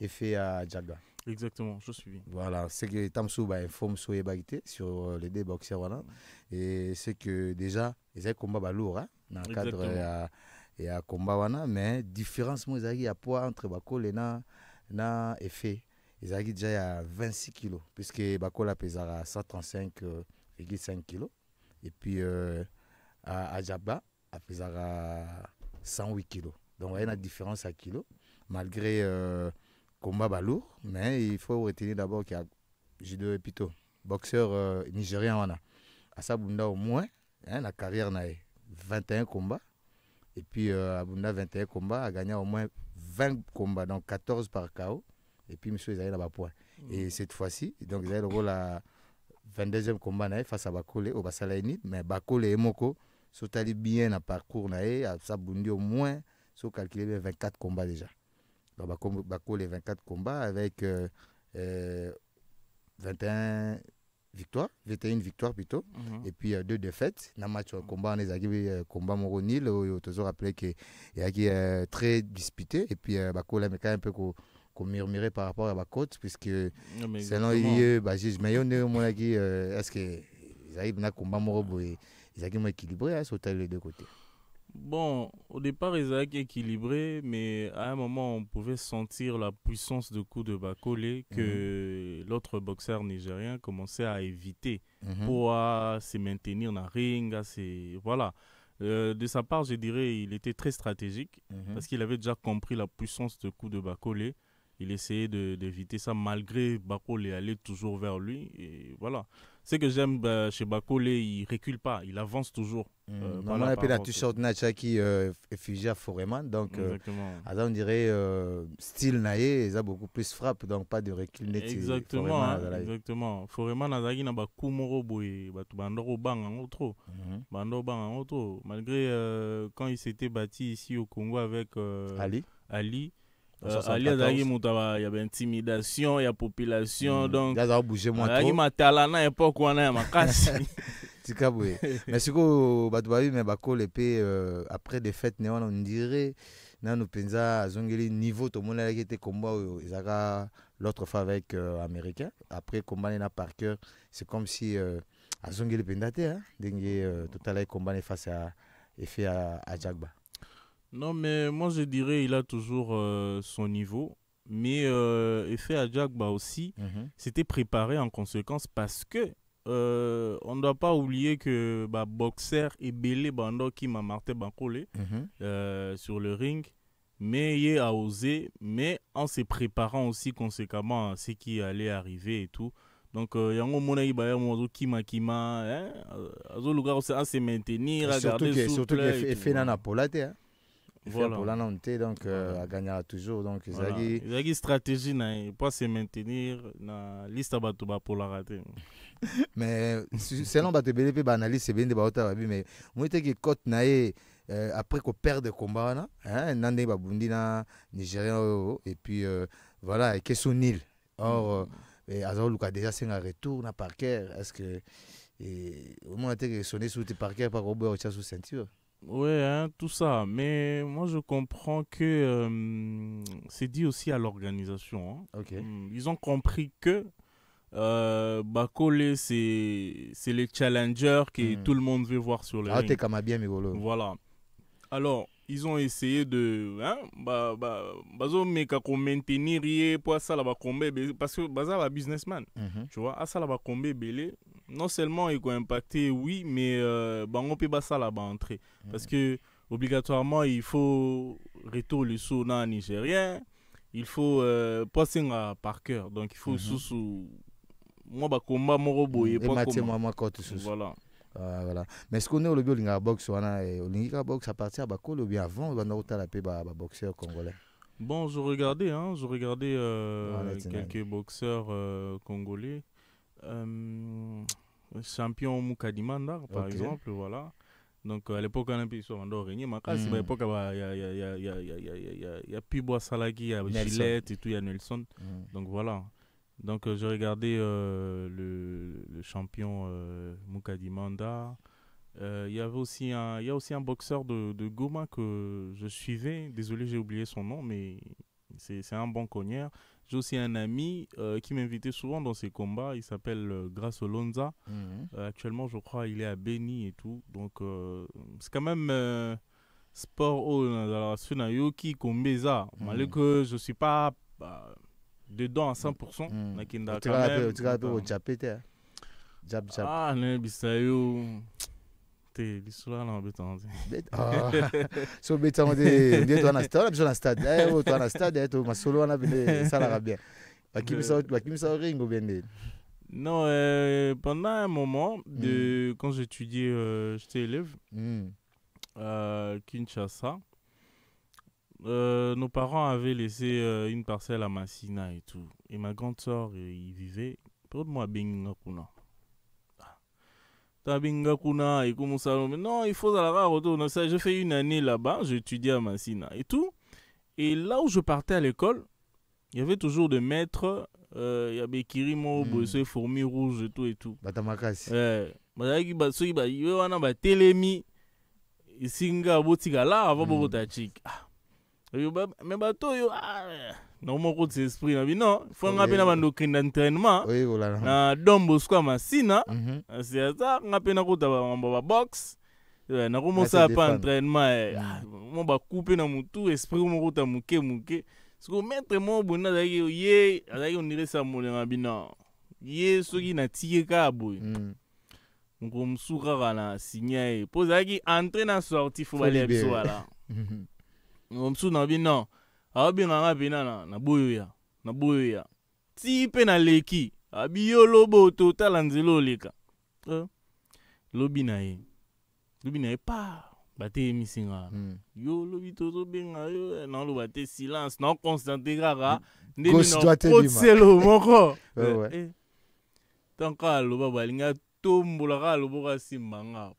et fait à Djaga. Exactement, je suis. Voilà, c'est que Tamsou informe sur sur les deux boxeurs voilà et c'est que déjà ils ont combat lourd hein, dans le cadre et à combat wana mais différence moi il y a poids entre Bakolena na effet ils ont déjà à 26 kg puisque Bakola pesera 135,5 kg et puis à Djaba a pesera 108 kg donc il y a une différence à kilo malgré combat lourd, mais il faut retenir d'abord qu'il y a judo et plutôt boxeur nigérien wana. Asabunda au moins, hein, la carrière n'a 21 combats et puis Abunda 21 combats a gagné au moins 20 combats donc 14 par KO et puis monsieur Isaïe là-bas point. Et cette fois-ci, donc il a le rôle à 22e combat face à Bakole au Basalaini, mais Bakole et Moko sont allés bien à parcours naé à Sabundi au moins sont calculés 24 combats déjà. Bako les 24 combats avec 21 victoires plutôt et puis 2 défaites. Dans le match combat on a combat Moronil où toujours rappelé que il y a très disputé et puis Bako là mais quand même un peu qu'on murmurait par rapport à Bako puisque selon il juge mais on est mon avis est-ce que ils arrivent dans combat Morobo et ils arrivent équilibré sur les deux côtés. Bon, au départ, Isaac est équilibré, mais à un moment, on pouvait sentir la puissance de coup de Bakole que l'autre boxeur nigérien commençait à éviter pour se maintenir dans le ring. Voilà. De sa part, je dirais il était très stratégique parce qu'il avait déjà compris la puissance de coup de Bakole. Il essayait d'éviter ça malgré Bakole aller toujours vers lui. Et voilà. Ce que j'aime chez Bakole, il recule pas, il avance toujours. On a la t-shirt Nacha qui est figé à Foreman. Donc, on dirait style naïe, il a beaucoup plus frappe, donc pas de recul. Exactement. Exactement. Foreman a dit que Kumoro Boy, Bandoro Bang en autre. Bandoro Bang en autre. Malgré quand il s'était bâti ici au Congo avec Ali. Ali Azagi il y avait intimidation, il y a population, donc il a bougé moins trop. Il m'a talana époque où on a ma casse. Mais ce que Batoubabi mais Bakole épée après des fêtes on dirait nous pensa zongeli niveau tout le monde qui était combat l'autre fois avec américain après combat na par cœur c'est comme si azongeli pendate hein dengue total combat face à effet à Jagba. Non, mais moi je dirais il a toujours son niveau. Mais effet à Jagba aussi, c'était préparé en conséquence parce que on ne doit pas oublier que boxeur et belé bando qui m'a marté Bakole sur le ring. Mais il a osé, mais en se préparant aussi conséquemment à ce qui allait arriver et tout. Donc, il y a un moment où Kima, à se maintenir, à garder souple. Surtout qu'il fait un Napolate, hein. Voilà. Donc à gagner toujours donc il y a une stratégie pour se maintenir na liste batuba pour la rater. Mais selon batu BDP analyse c'est bien de bauta mais moi était que côte naé après qu'on perd de combat hein nande babundi na Nigérien et puis voilà et que son nil. Or Azao Luka déjà c'est un retour na Parker est-ce que au moins était que sonner sous Parker par Robert Ocha sous ceinture. Ouais, hein, tout ça. Mais moi, je comprends que c'est dit aussi à l'organisation. Hein. Okay. Ils ont compris que Bakole, c'est le challenger que tout le monde veut voir sur le ring. Voilà. Alors, ils ont essayé de maintenir pour ça parce que Baza est businessman. Tu vois, à ça là combat belé. Non seulement il va impacter, oui, mais on peut pas ça là-bas entrer. Parce que obligatoirement, il faut retourner le saut dans le Nigérien, il faut passer à Parker. Donc il faut sous moi, combat mon robot et pas voilà. Voilà. Mais est-ce qu'on est au lobby de boxe ou au boxe à partir de Bakole ou bien avant on a autant la paix boxeur congolais? Bon, je regardais quelques boxeurs congolais. Champion Moukadimanda par exemple, voilà. Donc à l'époque on a pu sur Andorre régner mais à l'époque il y a Pibois Salagi, il y a Gillette et tout, il y a Nelson. Donc voilà. Donc j'ai regardé le champion Moukadimanda. Il y a aussi un boxeur de Goma que je suivais, désolé j'ai oublié son nom mais c'est un bon cogneur. J'ai aussi un ami qui m'invitait souvent dans ses combats. Il s'appelle Grasso Lonza. Actuellement, je crois il est à Beni et tout. Donc, c'est quand même sport dans la Sunayo qui combeza. Malgré que je ne suis pas dedans à 100%. Tu vas au Japete. Ah, non, Bissayo. L'histoire là en béton. So béton de toi na stade, tu na stade. Toi na stade, tu ma solo na bien, ça la bien. Qui ça ring ou bien. Non, pendant un moment quand j'étudiais, j'étais élève à Kinshasa. Nos parents avaient laissé une parcelle à Massina et tout. Et ma grande sœur, il vivait près de moi à Bengakuna. Et comme ça, non, il faut retourner. Je fais une année là-bas, j'étudiais à Massina et tout. Et là où je partais à l'école, il y avait toujours des maîtres. Il y avait Kirimo, Bossé, Fourmi Rouge et tout et tout. Batamakasi. Il y a Télémi, Singa, Botiga, là, avant Bobotachik. Mais bateau, non, mon coup de esprit, non, il faut un peu d'entraînement. Oui, voilà. Na dombo squat Massina, c'est ça, on a peine à côté de boxe. Na commencé à pas entraînement. On va couper dans mon tout esprit, on va mouke. Ce que mettre mon bon na on dirait ça mon abina. Yé, ce qui n'a tiré kabou. ngomsura na signé pozaki entrer na sortie faut aller biso wala ngomsu na bino abinga ngabina na boyoya ti pe na leki abiyo lobo total nzelo leka lobi na ye pa bate misinga yo lobi tozo benga yo na lo bate silence na constater kaka ndeni na kotselo moko tanka loba balinga tombola ka loboka simbanga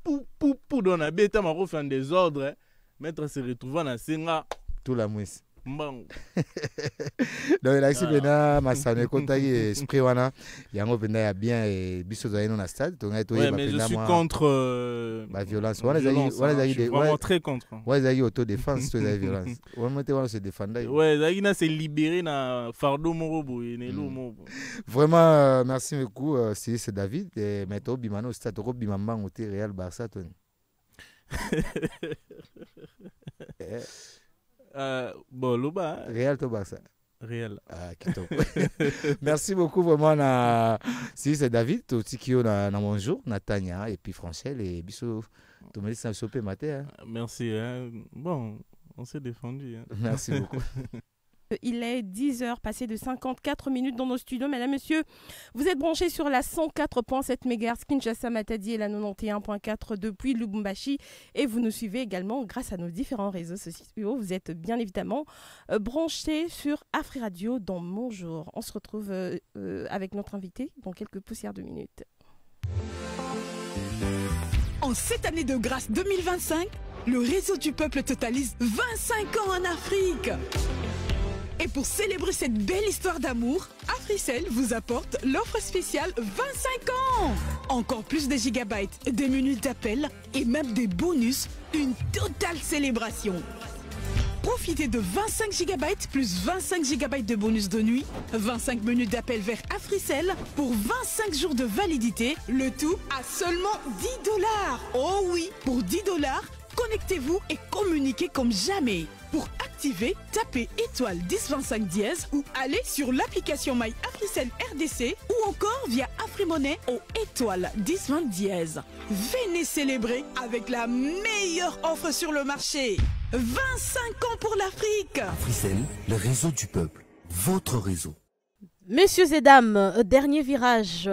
pou dans la bêta mako fait un désordre maître se retrouvant na senga tout la mousse mbango donc là ici bena masane kontaki esprit wana yango bena ya bien et biso za na stade to ngai to ouais, mais je suis contre la violence wana za je suis vraiment très contre ouais za auto défense to za violence on monte wana se défendre ouais za ina se libérer na fardeau morobo et nelo mobo vraiment merci beaucoup c'est David et meto bimano stade ro bimambango te Real Barça to bon, Loba. Réel to Barça. Réel. Ah, kitoko. Merci beaucoup vraiment si c'est David to tikio na bonjour Natania et puis Franchel et biso to me laisse choper matin. Merci hein. Bon, on s'est défendu hein. Merci beaucoup. Il est 10h, passé de 54 minutes dans nos studios. Mesdames, Messieurs, vous êtes branchés sur la 104.7 MHz Kinshasa, Matadi et la 91.4 depuis Lubumbashi. Et vous nous suivez également grâce à nos différents réseaux sociaux. Vous êtes bien évidemment branchés sur Afri Radio dans Mon Jour. On se retrouve avec notre invité dans quelques poussières de minutes. En cette année de grâce 2025, le réseau du peuple totalise 25 ans en Afrique. Et pour célébrer cette belle histoire d'amour, Africell vous apporte l'offre spéciale 25 ans. Encore plus de gigabytes, des minutes d'appel et même des bonus, une totale célébration. Profitez de 25 gigabytes plus 25 gigabytes de bonus de nuit, 25 minutes d'appel vers Africell pour 25 jours de validité, le tout à seulement $10. Oh oui, pour $10, connectez-vous et communiquez comme jamais. Pour activer, tapez étoile 1025 dièse ou allez sur l'application My Africell RDC ou encore via AfriMoney au étoile 1020 dièse. Venez célébrer avec la meilleure offre sur le marché. 25 ans pour l'Afrique. Africell, le réseau du peuple. Votre réseau. Messieurs et dames, dernier virage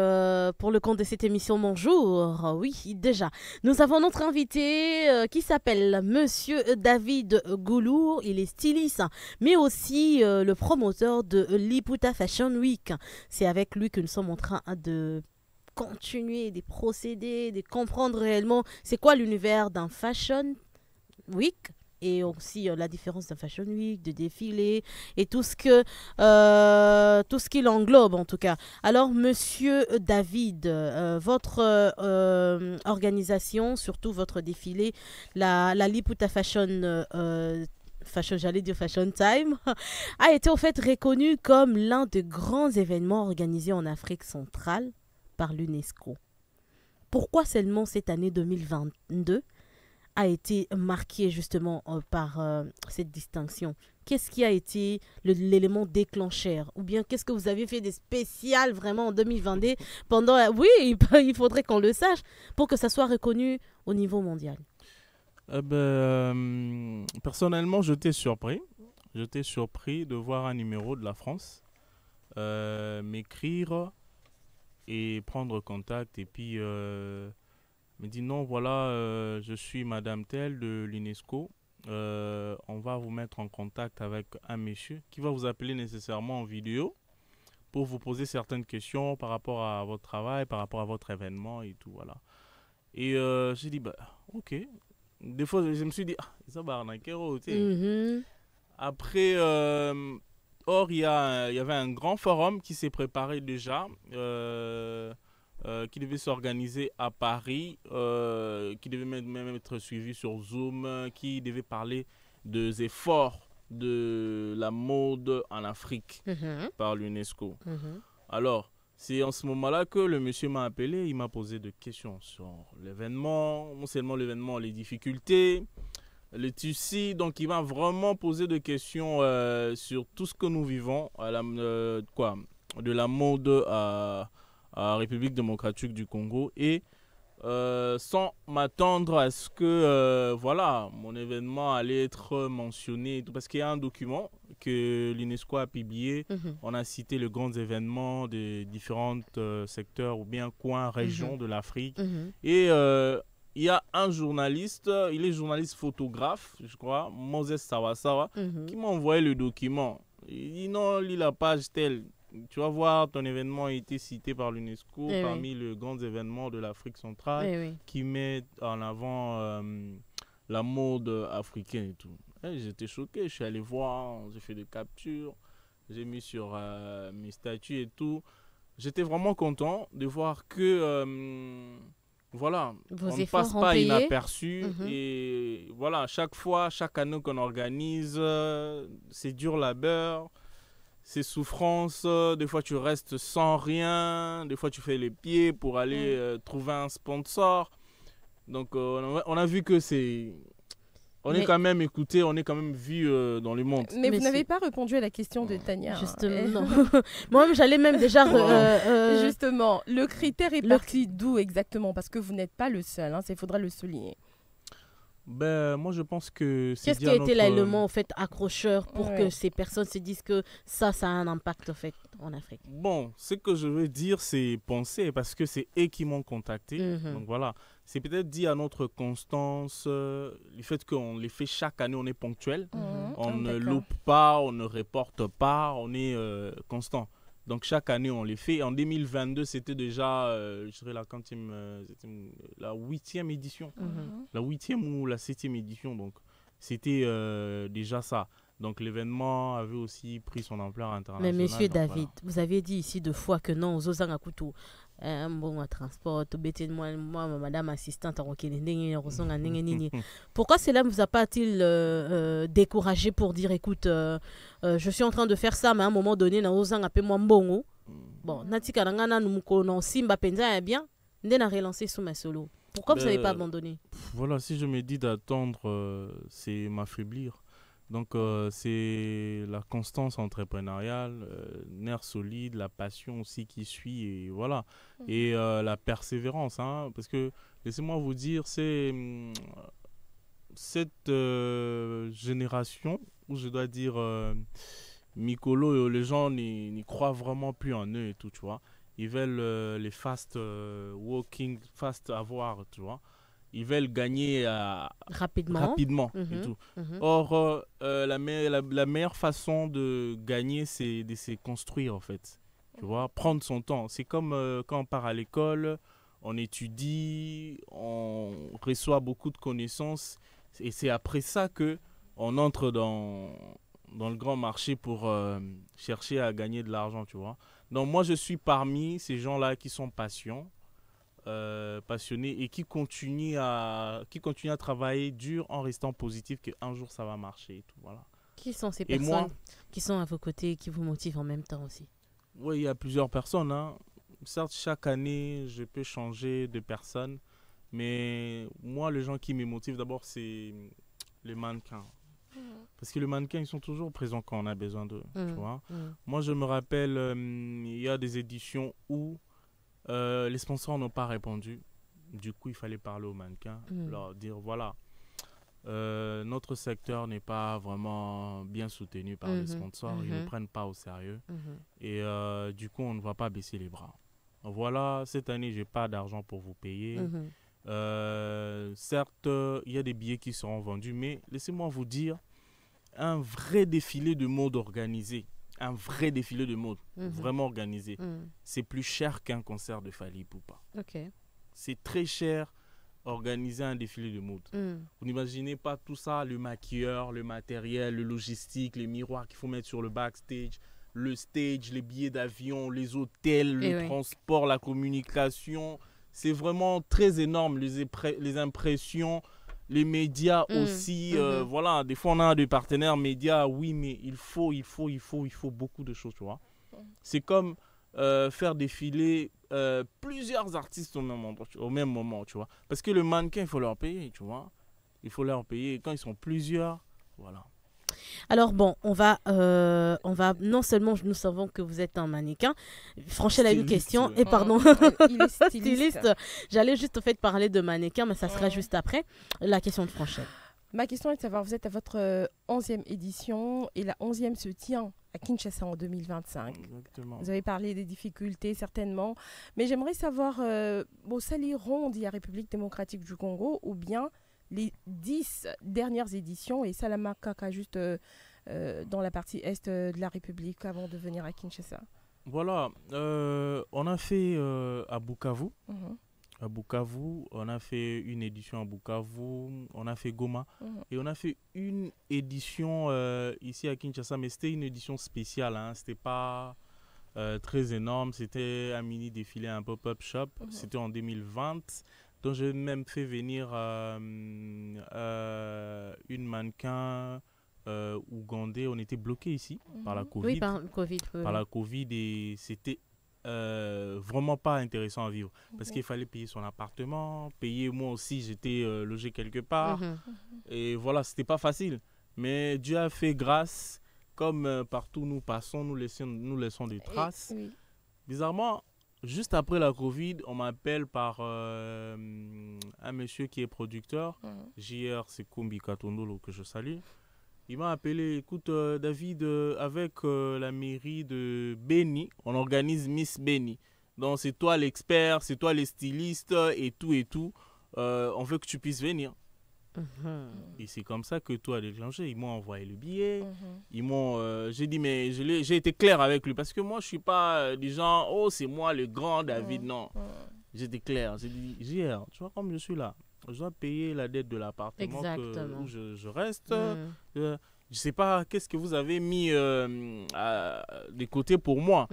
pour le compte de cette émission Bonjour. Oui, déjà, nous avons notre invité qui s'appelle Monsieur David Goulour. Il est styliste, mais aussi le promoteur de Liputa Fashion Week. C'est avec lui que nous sommes en train de continuer, de procéder, de comprendre réellement c'est quoi l'univers d'un Fashion Week. Et aussi la différence d'un Fashion Week, de défilé et tout ce qui l'englobe en tout cas. Alors Monsieur David, votre organisation, surtout votre défilé, la Liputa Fashion j'allais dire Fashion Time, a été en fait reconnu comme l'un des grands événements organisés en Afrique centrale par l'UNESCO. Pourquoi seulement cette année 2022 a été marqué justement par cette distinction? Qu'est-ce qui a été l'élément déclencheur? Ou bien qu'est-ce que vous avez fait de spécial vraiment en 2022 pendant... Oui, il faudrait qu'on le sache pour que ça soit reconnu au niveau mondial. Personnellement, j'étais surpris. J'étais surpris de voir un numéro de la France m'écrire et prendre contact et puis... me dit non, voilà, je suis Madame Telle de l'UNESCO. On va vous mettre en contact avec un monsieur qui va vous appeler nécessairement en vidéo pour vous poser certaines questions par rapport à votre travail, par rapport à votre événement et tout, voilà. Et j'ai dit, bah, ok. Des fois, je me suis dit, ça va arnaquer. Après, or, il y avait un grand forum qui s'est préparé déjà. Qui devait s'organiser à Paris, qui devait même être suivi sur Zoom, qui devait parler des efforts de la mode en Afrique par l'UNESCO. Alors, c'est en ce moment-là que le monsieur m'a appelé, il m'a posé des questions sur l'événement, non seulement l'événement, les difficultés, les tissus, donc il m'a vraiment posé des questions sur tout ce que nous vivons, de la mode République démocratique du Congo. Et sans m'attendre à ce que voilà, mon événement allait être mentionné. Parce qu'il y a un document que l'UNESCO a publié. On a cité les grands événements des différents secteurs ou bien coins, régions de l'Afrique. Et il y a un journaliste, il est journaliste photographe, je crois, Moses Sawasawa, qui m'a envoyé le document. Il dit non, lis la page telle. Tu vas voir, ton événement a été cité par l'UNESCO parmi les grands événements de l'Afrique centrale qui met en avant la mode africaine et tout. Et j'étais choqué, je suis allé voir, j'ai fait des captures, j'ai mis sur mes statuts et tout. J'étais vraiment content de voir que... voilà, on ne passe pas inaperçu et voilà, chaque fois, chaque année qu'on organise, c'est dur labeur, c'est souffrance, des fois tu restes sans rien, des fois tu fais les pieds pour aller trouver un sponsor. Donc on a vu que c'est... On est quand même écouté, on est quand même vu dans le monde. Mais vous n'avez pas répondu à la question de Tania. Justement, non. Moi, j'allais même déjà... Justement, le critère est parti d'où exactement? Parce que vous n'êtes pas le seul, il faudra le souligner. Ben, moi, je pense que... Qu'est-ce qui a été l'élément en fait, accrocheur pour que ces personnes se disent que ça a un impact en, fait, en Afrique? Bon, ce que je veux dire, c'est penser, parce que c'est eux qui m'ont contacté. Donc voilà, c'est peut-être dit à notre constance, le fait qu'on les fait chaque année, on est ponctuel. On ne loupe pas, on ne reporte pas, on est constant. Donc chaque année, on les fait. En 2022, c'était déjà, je dirais, la 8e édition. La 8e ou la 7e édition. Donc c'était déjà ça. Donc l'événement avait aussi pris son ampleur internationale. Mais monsieur David, vous aviez dit ici 2 fois que non, aux Ozanga Koutou, bon transport, moi, madame assistante, pourquoi cela ne vous a pas-il découragé pour dire écoute, je suis en train de faire ça, mais à un moment donné, na Ozanga moi mbongo. Bon, natika nangana numukono simba penza bien, ndena relancé sous ma solo. Pourquoi vous n'avez pas abandonné? Voilà, si je me dis d'attendre, c'est m'affaiblir. Donc, c'est la constance entrepreneuriale, nerf solide, la passion aussi qui suit, et voilà. Et la persévérance, parce que, laissez-moi vous dire, c'est cette génération, où je dois dire, Mikolo, les gens n'y croient vraiment plus en eux et tout, tu vois. Ils veulent les fast walking, fast avoir, tu vois. Ils veulent gagner rapidement et tout. Or, la meilleure façon de gagner, c'est de se construire, en fait. Tu vois, prendre son temps. C'est comme quand on part à l'école, on étudie, on reçoit beaucoup de connaissances. Et c'est après ça qu'on entre dans le grand marché pour chercher à gagner de l'argent, tu vois. Donc, moi, je suis parmi ces gens-là qui sont passionnés et qui continuent à travailler dur en restant positif qu'un jour ça va marcher et tout, voilà. Qui sont ces personnes qui sont à vos côtés et qui vous motivent en même temps aussi? Oui, il y a plusieurs personnes. Certes, chaque année, je peux changer de personne, mais moi, les gens qui me motivent d'abord, c'est les mannequins. Parce que les mannequins, ils sont toujours présents quand on a besoin d'eux. Tu vois. Moi, je me rappelle, il y a des éditions où les sponsors n'ont pas répondu. Du coup, il fallait parler aux mannequins, leur dire voilà, notre secteur n'est pas vraiment bien soutenu par les sponsors, ils ne prennent pas au sérieux. Et du coup, on ne va pas baisser les bras. Voilà, cette année, je n'ai pas d'argent pour vous payer. Certes, il y a des billets qui seront vendus, mais laissez-moi vous dire, un vrai défilé de mode organisé, un vrai défilé de mode, vraiment organisé, c'est plus cher qu'un concert de Fally Ipupa. C'est très cher organiser un défilé de mode. Vous n'imaginez pas tout ça, le maquilleur, le matériel, le logistique, les miroirs qu'il faut mettre sur le backstage, le stage, les billets d'avion, les hôtels, le transport, la communication. C'est vraiment très énorme, les impressions, les médias aussi. Voilà, des fois on a des partenaires médias, oui, mais il faut beaucoup de choses, tu vois. C'est comme faire défiler plusieurs artistes au même moment, tu vois. Parce que le mannequin, il faut leur payer, tu vois. Il faut leur payer. Et quand ils sont plusieurs, voilà. Alors bon, on va non seulement nous savons que vous êtes un mannequin, Franchel a une question et pardon, il est styliste. J'allais juste au fait parler de mannequin, mais ça sera juste après la question de Franchel. Ma question est de savoir, vous êtes à votre 11e édition et la 11e se tient à Kinshasa en 2025. Exactement. Vous avez parlé des difficultés certainement, mais j'aimerais savoir, saliront de la République démocratique du Congo ou bien les 10 dernières éditions et Salama Kaka juste dans la partie est de la République avant de venir à Kinshasa? Voilà, on a fait à Bukavu. Mhm. À Bukavu, on a fait une édition à Bukavu, on a fait Goma et on a fait une édition ici à Kinshasa, mais c'était une édition spéciale, hein. C'était pas très énorme, c'était un mini défilé, un pop-up shop, c'était en 2020, donc j'ai même fait venir une mannequin ougandais, on était bloqué ici par la Covid. Oui, par le Covid. Par la Covid et c'était vraiment pas intéressant à vivre parce qu'il fallait payer son appartement, payer moi aussi j'étais logé quelque part et voilà, c'était pas facile, mais Dieu a fait grâce, comme partout nous passons, nous laissons des traces. Bizarrement, juste après la Covid, on m'appelle par un monsieur qui est producteur, JR Sekumbi Katondolo, que je salue. Il m'a appelé, écoute David, avec la mairie de Beni, on organise Miss Beni. Donc c'est toi l'expert, c'est toi les stylistes et tout. On veut que tu puisses venir. Et c'est comme ça que tout a déclenché. Ils m'ont envoyé le billet. Ils m'ont, j'ai dit, mais j'ai été clair avec lui parce que moi je suis pas du genre, oh c'est moi le grand David, non. J'étais clair. J'ai dit, JR, tu vois comme je suis là. Je dois payer la dette de l'appartement où je reste. Je ne sais pas qu'est-ce que vous avez mis de côté pour moi.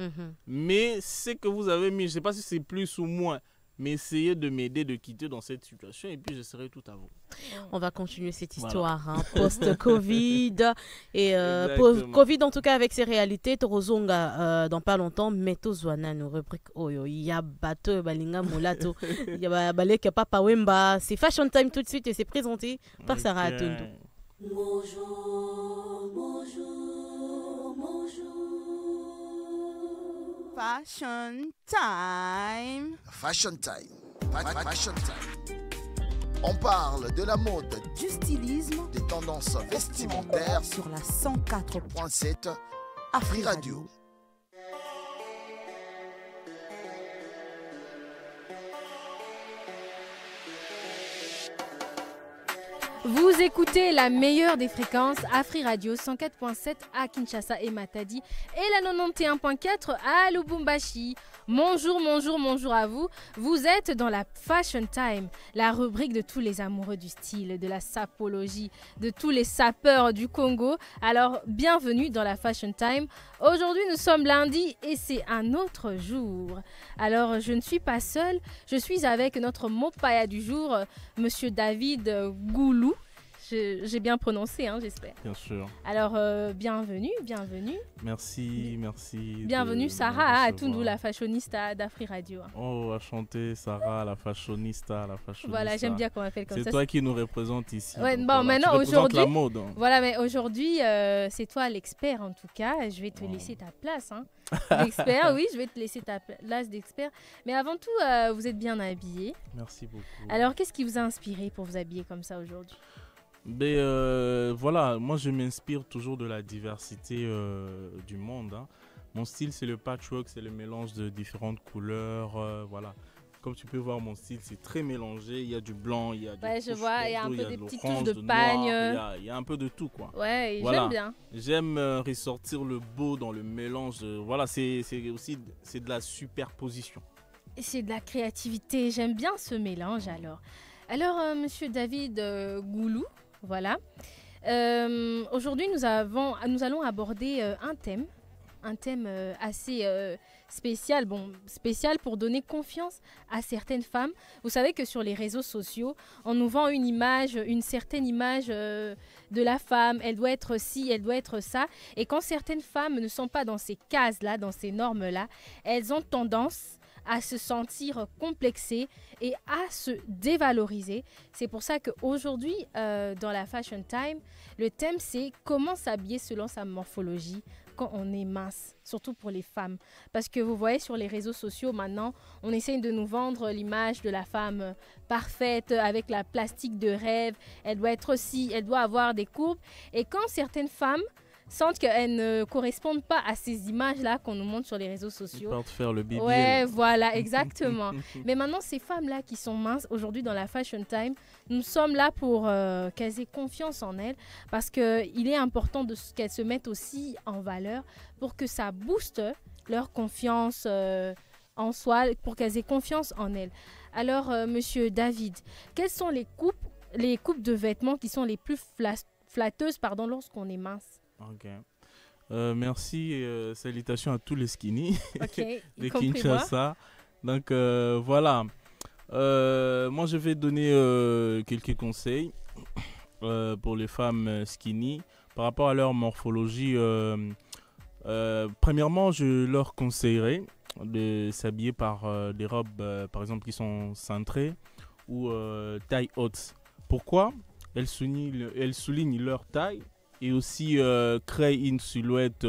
Mais ce que vous avez mis, je ne sais pas si c'est plus ou moins. Mais essayez de m'aider de quitter dans cette situation et puis je serai tout à vous. On va continuer cette histoire post-Covid. Et Covid, en tout cas, avec ses réalités, Torozonga, dans pas longtemps, Meto Zwana, nous rubrique Oyo. Il y a Bato, Balinga, Molato. Il y a Balek, Papa Wemba. C'est Fashion Time tout de suite et c'est présenté par Sarah Atondo. Bonjour, bonjour, bonjour. Fashion Time. Fashion Time. Fashion Time. On parle de la mode, du stylisme, des tendances vestimentaires sur la 104.7 Afri Radio. Vous écoutez la meilleure des fréquences, Afri Radio 104.7 à Kinshasa et Matadi et la 91.4 à Lubumbashi. Bonjour à vous. Vous êtes dans la Fashion Time, la rubrique de tous les amoureux du style, de la sapologie, de tous les sapeurs du Congo. Alors, bienvenue dans la Fashion Time. Aujourd'hui, nous sommes lundi et c'est un autre jour. Alors, je ne suis pas seule, je suis avec notre mopaya du jour, Monsieur David Goulou. J'ai bien prononcé, hein, j'espère. Bien sûr. Alors, bienvenue. Merci. Bienvenue, Sarah Atundu, la fashionista d'Afri Radio. Oh, enchantée, Sarah, la fashionista. Voilà, j'aime bien qu'on m'appelle comme ça. C'est toi qui nous représente ici. Ouais, bon, voilà, maintenant, aujourd'hui. La mode. Voilà, mais aujourd'hui, c'est toi l'expert en tout cas. Je vais te laisser ta place. Hein. L'expert, oui, je vais te laisser ta place d'expert. Mais avant tout, vous êtes bien habillé. Merci beaucoup. Alors, qu'est-ce qui vous a inspiré pour vous habiller comme ça aujourd'hui ? Voilà, moi je m'inspire toujours de la diversité du monde. Hein. Mon style c'est le patchwork, c'est le mélange de différentes couleurs. Voilà. Comme tu peux voir, mon style c'est très mélangé. Il y a du blanc, il y a du je vois, il y a un peu des petites touches de pagne. Il y a un peu de tout quoi. Ouais, voilà. J'aime bien. J'aime ressortir le beau dans le mélange. Voilà, c'est aussi de la superposition. Et c'est de la créativité. J'aime bien ce mélange alors. Alors, Monsieur David Goulou. Voilà. Aujourd'hui, nous allons aborder un thème assez spécial. Bon, spécial pour donner confiance à certaines femmes. Vous savez que sur les réseaux sociaux, on nous vend une certaine image de la femme. Elle doit être ci, elle doit être ça. Et quand certaines femmes ne sont pas dans ces cases-là, dans ces normes-là, elles ont tendance à se sentir complexées et à se dévaloriser. C'est pour ça qu'aujourd'hui, dans la Fashion Time, le thème c'est comment s'habiller selon sa morphologie quand on est mince, surtout pour les femmes. Parce que vous voyez sur les réseaux sociaux maintenant, on essaye de nous vendre l'image de la femme parfaite avec la plastique de rêve. Elle doit être aussi, elle doit avoir des courbes. Et quand certaines femmes sentent qu'elles ne correspondent pas à ces images-là qu'on nous montre sur les réseaux sociaux. Ils partent faire le BBL. Ouais, voilà, exactement. Mais maintenant, ces femmes-là qui sont minces, aujourd'hui dans la Fashion Time, nous sommes là pour qu'elles aient confiance en elles, parce qu'il est important qu'elles se mettent aussi en valeur pour que ça booste leur confiance en soi, pour qu'elles aient confiance en elles. Alors, Monsieur David, quelles sont les coupes de vêtements qui sont les plus flatteuses lorsqu'on est mince? Ok. Merci et salutations à tous les skinny de Kinshasa. Donc voilà. Moi je vais donner quelques conseils pour les femmes skinny par rapport à leur morphologie. Premièrement, je leur conseillerais de s'habiller par des robes par exemple qui sont cintrées ou taille haute. Pourquoi? Elles soulignent leur taille et aussi créent une silhouette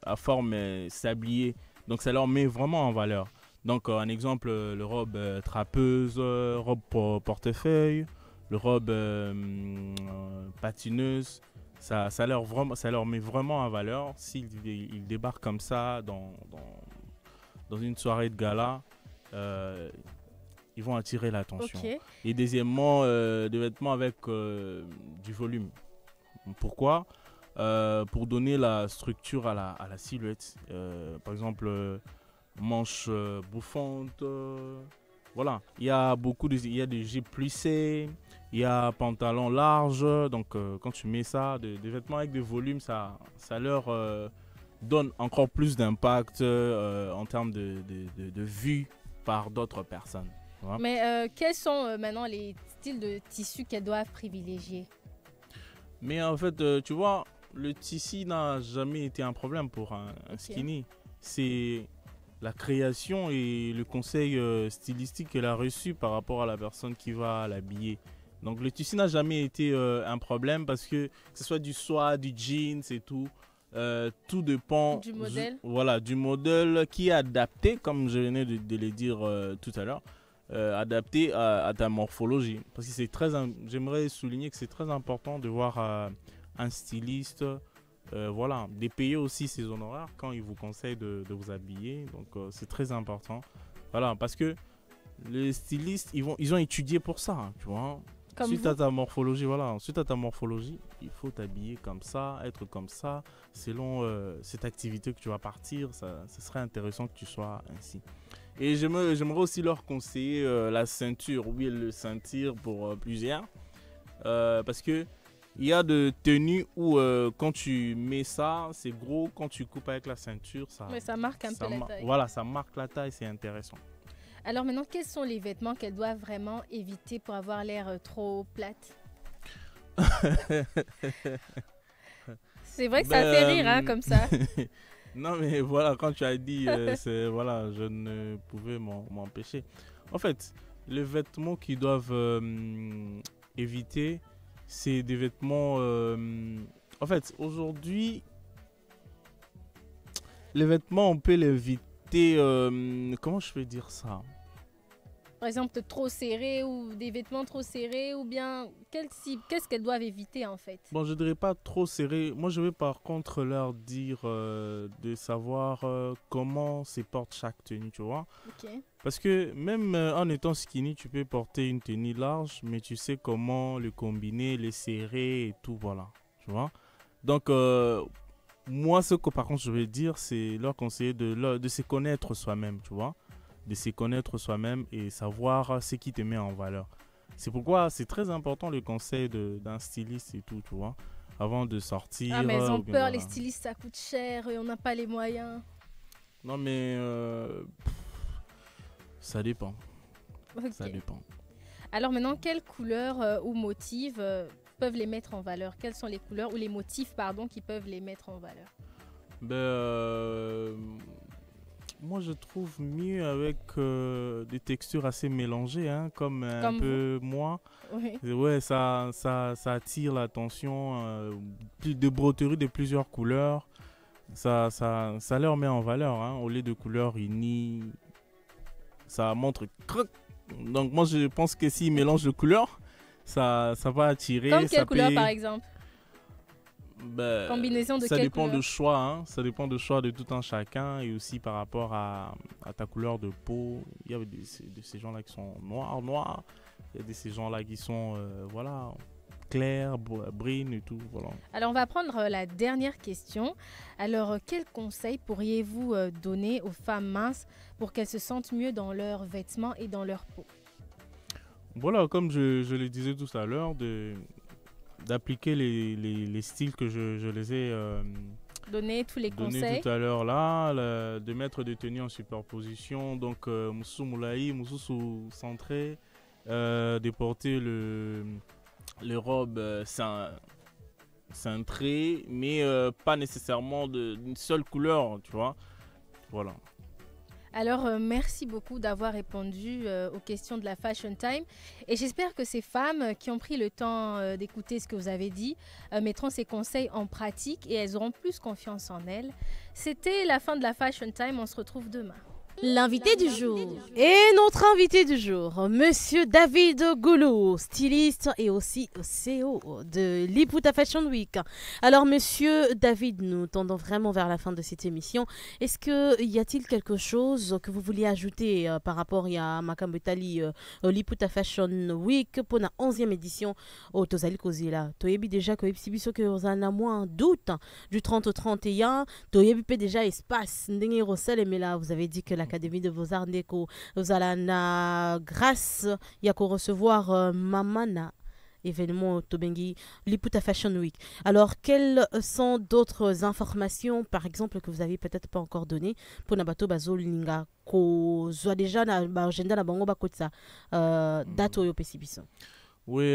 à forme sablier. Donc ça leur met vraiment en valeur. Donc un exemple, le robe trapeuse, robe portefeuille, le robe patineuse, ça leur met vraiment en valeur. S'ils débarquent comme ça dans une soirée de gala, ils vont attirer l'attention. Okay. Et deuxièmement, des vêtements avec du volume. Pourquoi? Pour donner la structure à la silhouette. Par exemple, manches bouffantes. Voilà. Il y a des jupes plissées, il y a pantalons larges. Donc, quand tu mets ça, des vêtements avec du volume, ça leur donne encore plus d'impact en termes de vue par d'autres personnes. Voilà. Mais quels sont maintenant les styles de tissus qu'elles doivent privilégier? Mais en fait, tu vois, le tissu n'a jamais été un problème pour un skinny. C'est la création et le conseil stylistique qu'elle a reçu par rapport à la personne qui va l'habiller. Donc le tissu n'a jamais été un problème parce que ce soit du soie, du jeans et tout, tout dépend du modèle. Voilà, du modèle qui est adapté, comme je venais de le dire tout à l'heure. Adapté à ta morphologie. Parce que j'aimerais souligner que c'est très important de voir un styliste, voilà, de payer aussi ses honoraires quand il vous conseille de vous habiller. Donc c'est très important. Voilà, parce que les stylistes, ils ont étudié pour ça, hein, tu vois. Suite à ta morphologie, voilà. Suite à ta morphologie, il faut t'habiller comme ça, être comme ça. Selon cette activité que tu vas partir, ça serait intéressant que tu sois ainsi. Et j'aimerais aussi leur conseiller la ceinture. Oui, le ceinture pour plusieurs. Parce que il y a de tenues où quand tu mets ça, c'est gros. Quand tu coupes avec la ceinture, ça marque un peu la taille. Voilà, ça marque la taille, c'est intéressant. Alors maintenant, quels sont les vêtements qu'elles doivent vraiment éviter pour avoir l'air trop plate? C'est vrai que ça fait rire, hein, comme ça. Non, mais voilà, quand tu as dit, voilà, je ne pouvais m'empêcher. En fait, les vêtements qu'ils doivent éviter, c'est des vêtements... en fait, aujourd'hui, les vêtements, on peut les éviter... comment je peux dire ça? Par exemple, trop serré ou des vêtements trop serrés ou bien qu'est-ce qu'elles doivent éviter en fait? Bon, je dirais pas trop serré. Moi, je vais par contre leur dire de savoir comment se porte chaque tenue, tu vois. Okay. Parce que même en étant skinny, tu peux porter une tenue large, mais tu sais comment le combiner, les serrer et tout, voilà. Tu vois. Donc, moi, ce que par contre je vais dire, c'est leur conseiller de se connaître soi-même, tu vois. De se connaître soi-même et savoir ce qui te met en valeur. C'est pourquoi c'est très important le conseil d'un styliste et tout, tu vois, avant de sortir. Ah, mais elles ont peur, les stylistes, ça coûte cher et on n'a pas les moyens. Non, mais ça dépend. Okay. Ça dépend. Alors maintenant, quelles couleurs ou motifs peuvent les mettre en valeur? Quelles sont les couleurs ou les motifs, pardon, qui peuvent les mettre en valeur? Moi, je trouve mieux avec des textures assez mélangées, hein, comme un peu moi. Oui. Ouais, ça attire l'attention. De broderies de plusieurs couleurs. Ça leur met en valeur. Hein, au lieu de couleurs unies, ça montre. Donc, moi, je pense que s'ils mélangent de couleurs, ça va attirer. Comme quelle couleur, par exemple? Combinaison de ça quelle dépend couleur? de choix, hein. Ça dépend de choix de tout un chacun et aussi par rapport à ta couleur de peau. Il y a de ces gens-là qui sont noirs. Il y a de ces gens-là qui sont voilà, clairs, brunes et tout. Voilà. Alors, on va prendre la dernière question. Alors, quel conseil pourriez-vous donner aux femmes minces pour qu'elles se sentent mieux dans leurs vêtements et dans leur peau? Voilà, comme je le disais tout à l'heure, d'appliquer les styles que je les ai donner tous les donnés conseils tout à l'heure là, de mettre des tenues en superposition, donc Moussou Moulaï, Moussou centré, de porter les robes cintrées, mais pas nécessairement d'une seule couleur, tu vois. Voilà. Alors, merci beaucoup d'avoir répondu aux questions de la Fashion Time. Et j'espère que ces femmes qui ont pris le temps d'écouter ce que vous avez dit mettront ces conseils en pratique et elles auront plus confiance en elles. C'était la fin de la Fashion Time. On se retrouve demain. L'invité du jour. Et notre invité du jour, Monsieur David Goulou, styliste et aussi CEO de Liputa Fashion Week. Alors, Monsieur David, nous tendons vraiment vers la fin de cette émission. Est-ce que y a-t-il quelque chose que vous vouliez ajouter par rapport à Makambetali Liputa Fashion Week pour la 11e édition au Tozali Kozila? Toyebi déjà que exhibition que vous en a moins d'août du 30 au 31. Toyebi déjà espace. Ndenge Rossel, mais là vous avez dit que l'Académie de Beaux-Arts Ndeko vous allez na grâce ya ko recevoir Mamana événement Tobengi Liputa Fashion Week. Alors quelles sont d'autres informations par exemple que vous avez peut-être pas encore donné pour Nabato Bazol Linga ko soit déjà na agenda na bango bakotsa date oyo pesibiso? Oui,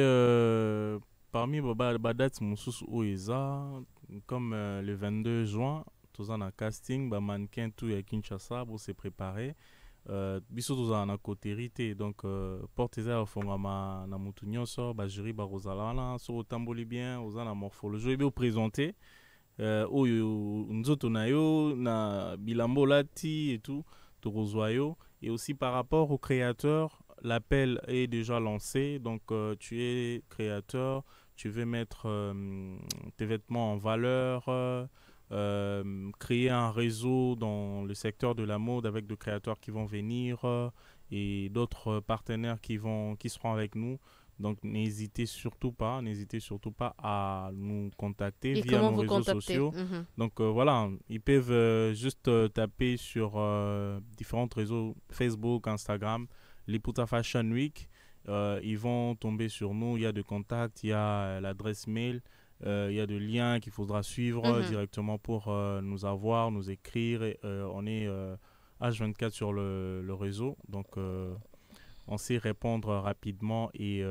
parmi les dates Moussous Oeza, comme le 22 juin, tous en casting, mannequin tout à Kinshasa pour se préparer. Biso tous en côté donc portez-les au fond na mutu nyonso ba jury ba rozalana so tamboli bien ozana morphologie be présenter oyo nzoto na yo na bilambo lati et tout to rozwayo. Et aussi par rapport aux créateurs, l'appel est déjà lancé. Donc tu es créateur, tu veux mettre tes vêtements en valeur, créer un réseau dans le secteur de la mode avec des créateurs qui vont venir et d'autres partenaires qui seront avec nous. Donc n'hésitez surtout pas à nous contacter via nos réseaux sociaux. Donc voilà, ils peuvent juste taper sur différents réseaux, Facebook, Instagram, Liputa Fashion Week. Ils vont tomber sur nous, il y a des contacts, il y a l'adresse mail. Il y a des liens qu'il faudra suivre directement pour nous avoir, nous écrire. Et, on est H24 sur le réseau, donc on sait répondre rapidement et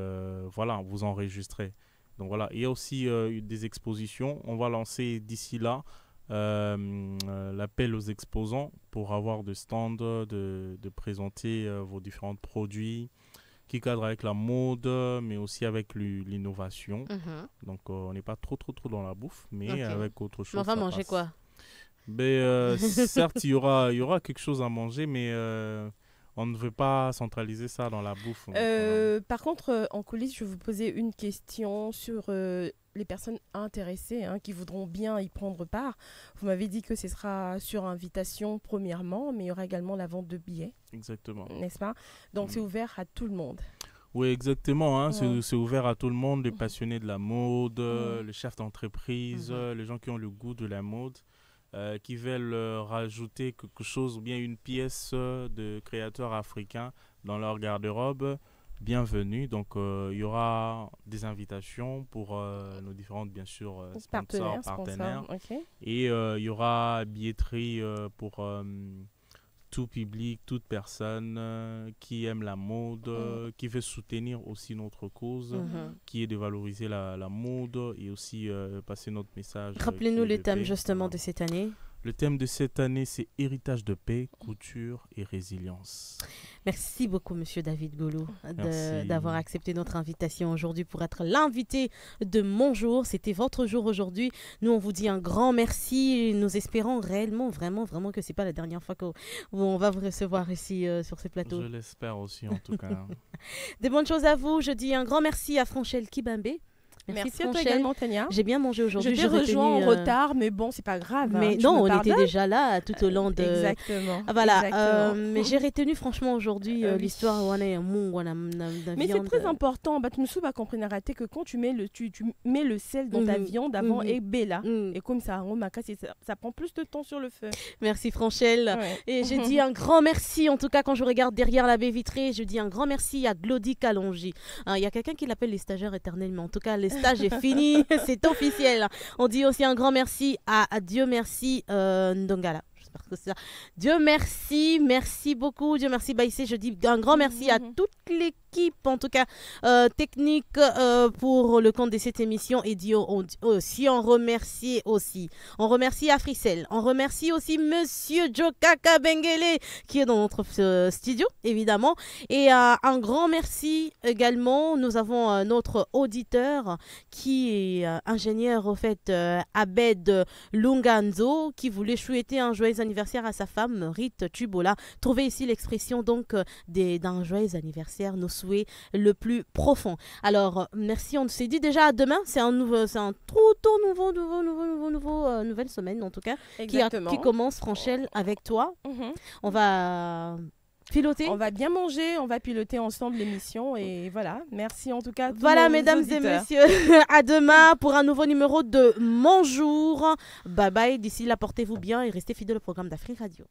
voilà, vous enregistrez. Donc voilà, il y a aussi des expositions. On va lancer d'ici là l'appel aux exposants pour avoir des stands, de présenter vos différents produits qui cadre avec la mode, mais aussi avec l'innovation. Donc, on n'est pas trop dans la bouffe, mais avec autre chose. On va manger quoi? Certes, il y aura quelque chose à manger, mais on ne veut pas centraliser ça dans la bouffe. Par contre, en coulisses, je vais vous poser une question sur les personnes intéressées qui voudront bien y prendre part. Vous m'avez dit que ce sera sur invitation premièrement, mais il y aura également la vente de billets. Exactement. N'est-ce pas? Donc c'est ouvert à tout le monde. Oui, exactement. C'est ouvert à tout le monde, les passionnés de la mode, les chefs d'entreprise, les gens qui ont le goût de la mode, qui veulent rajouter quelque chose ou bien une pièce de créateurs africains dans leur garde-robe. Bienvenue. Donc, il y aura des invitations pour nos différentes, bien sûr, sponsors, partenaires. Et il y aura billetterie pour tout public, toute personne qui aime la mode, qui veut soutenir aussi notre cause, qui est de valoriser la mode et aussi passer notre message. Rappelez-nous les thèmes justement de cette année. Le thème de cette année, c'est héritage de paix, couture et résilience. Merci beaucoup, Monsieur David Golo, Merci. d'avoir accepté notre invitation aujourd'hui pour être l'invité de Mon Jour. C'était votre jour aujourd'hui. Nous, on vous dit un grand merci. Nous espérons réellement, vraiment que c'est pas la dernière fois qu'on va vous recevoir ici sur ce plateau. Je l'espère aussi, en tout cas. Des bonnes choses à vous. Je dis un grand merci à Franchelle Kibembe. Merci à toi également, Tania. J'ai bien mangé aujourd'hui. Je t'ai rejoint en retard, mais bon, c'est pas grave. Mais non, on était déjà là tout au long de. Exactement. Voilà. Exactement. Mais j'ai retenu franchement aujourd'hui l'histoire. Mais c'est très important. Batmoussou va comprendre rater que quand tu mets le sel dans ta viande avant et bella et comme ça, ça prend plus de temps sur le feu. Merci Franchelle. Ouais. Et j'ai dit un grand merci. En tout cas, quand je regarde derrière la baie vitrée, je dis un grand merci à Glody Kalonji. Il y a quelqu'un qui l'appelle les stagiaires éternels, mais en tout cas, les stage est fini, c'est officiel. On dit aussi un grand merci à Dieu merci Ndongala. J'espère que c'est ça. Dieu merci, merci beaucoup. Dieu merci Baïsé. Je dis un grand merci à toute l'équipe, en tout cas technique pour le compte de cette émission. Et Dieu aussi, on remercie aussi. On remercie Africell. On remercie aussi Monsieur Jokaka Bengele qui est dans notre studio, évidemment. Et un grand merci également. Nous avons notre auditeur qui est ingénieur, au fait, Abed Lunganzo, qui voulait souhaiter un joyeux anniversaire à sa femme, Rite Tubola. Trouvez ici l'expression donc d'un joyeux anniversaire, nos souhaits le plus profond. Alors, merci, on s'est dit déjà à demain, c'est un nouvelle semaine en tout cas, qui commence, Franchelle, avec toi. On va piloter. On va bien manger, on va piloter ensemble l'émission et voilà. Merci en tout cas. Voilà, mesdames et messieurs, à demain pour un nouveau numéro de Mon Jour. Bye bye, d'ici là, portez-vous bien et restez fidèles au programme d'Afrique Radio.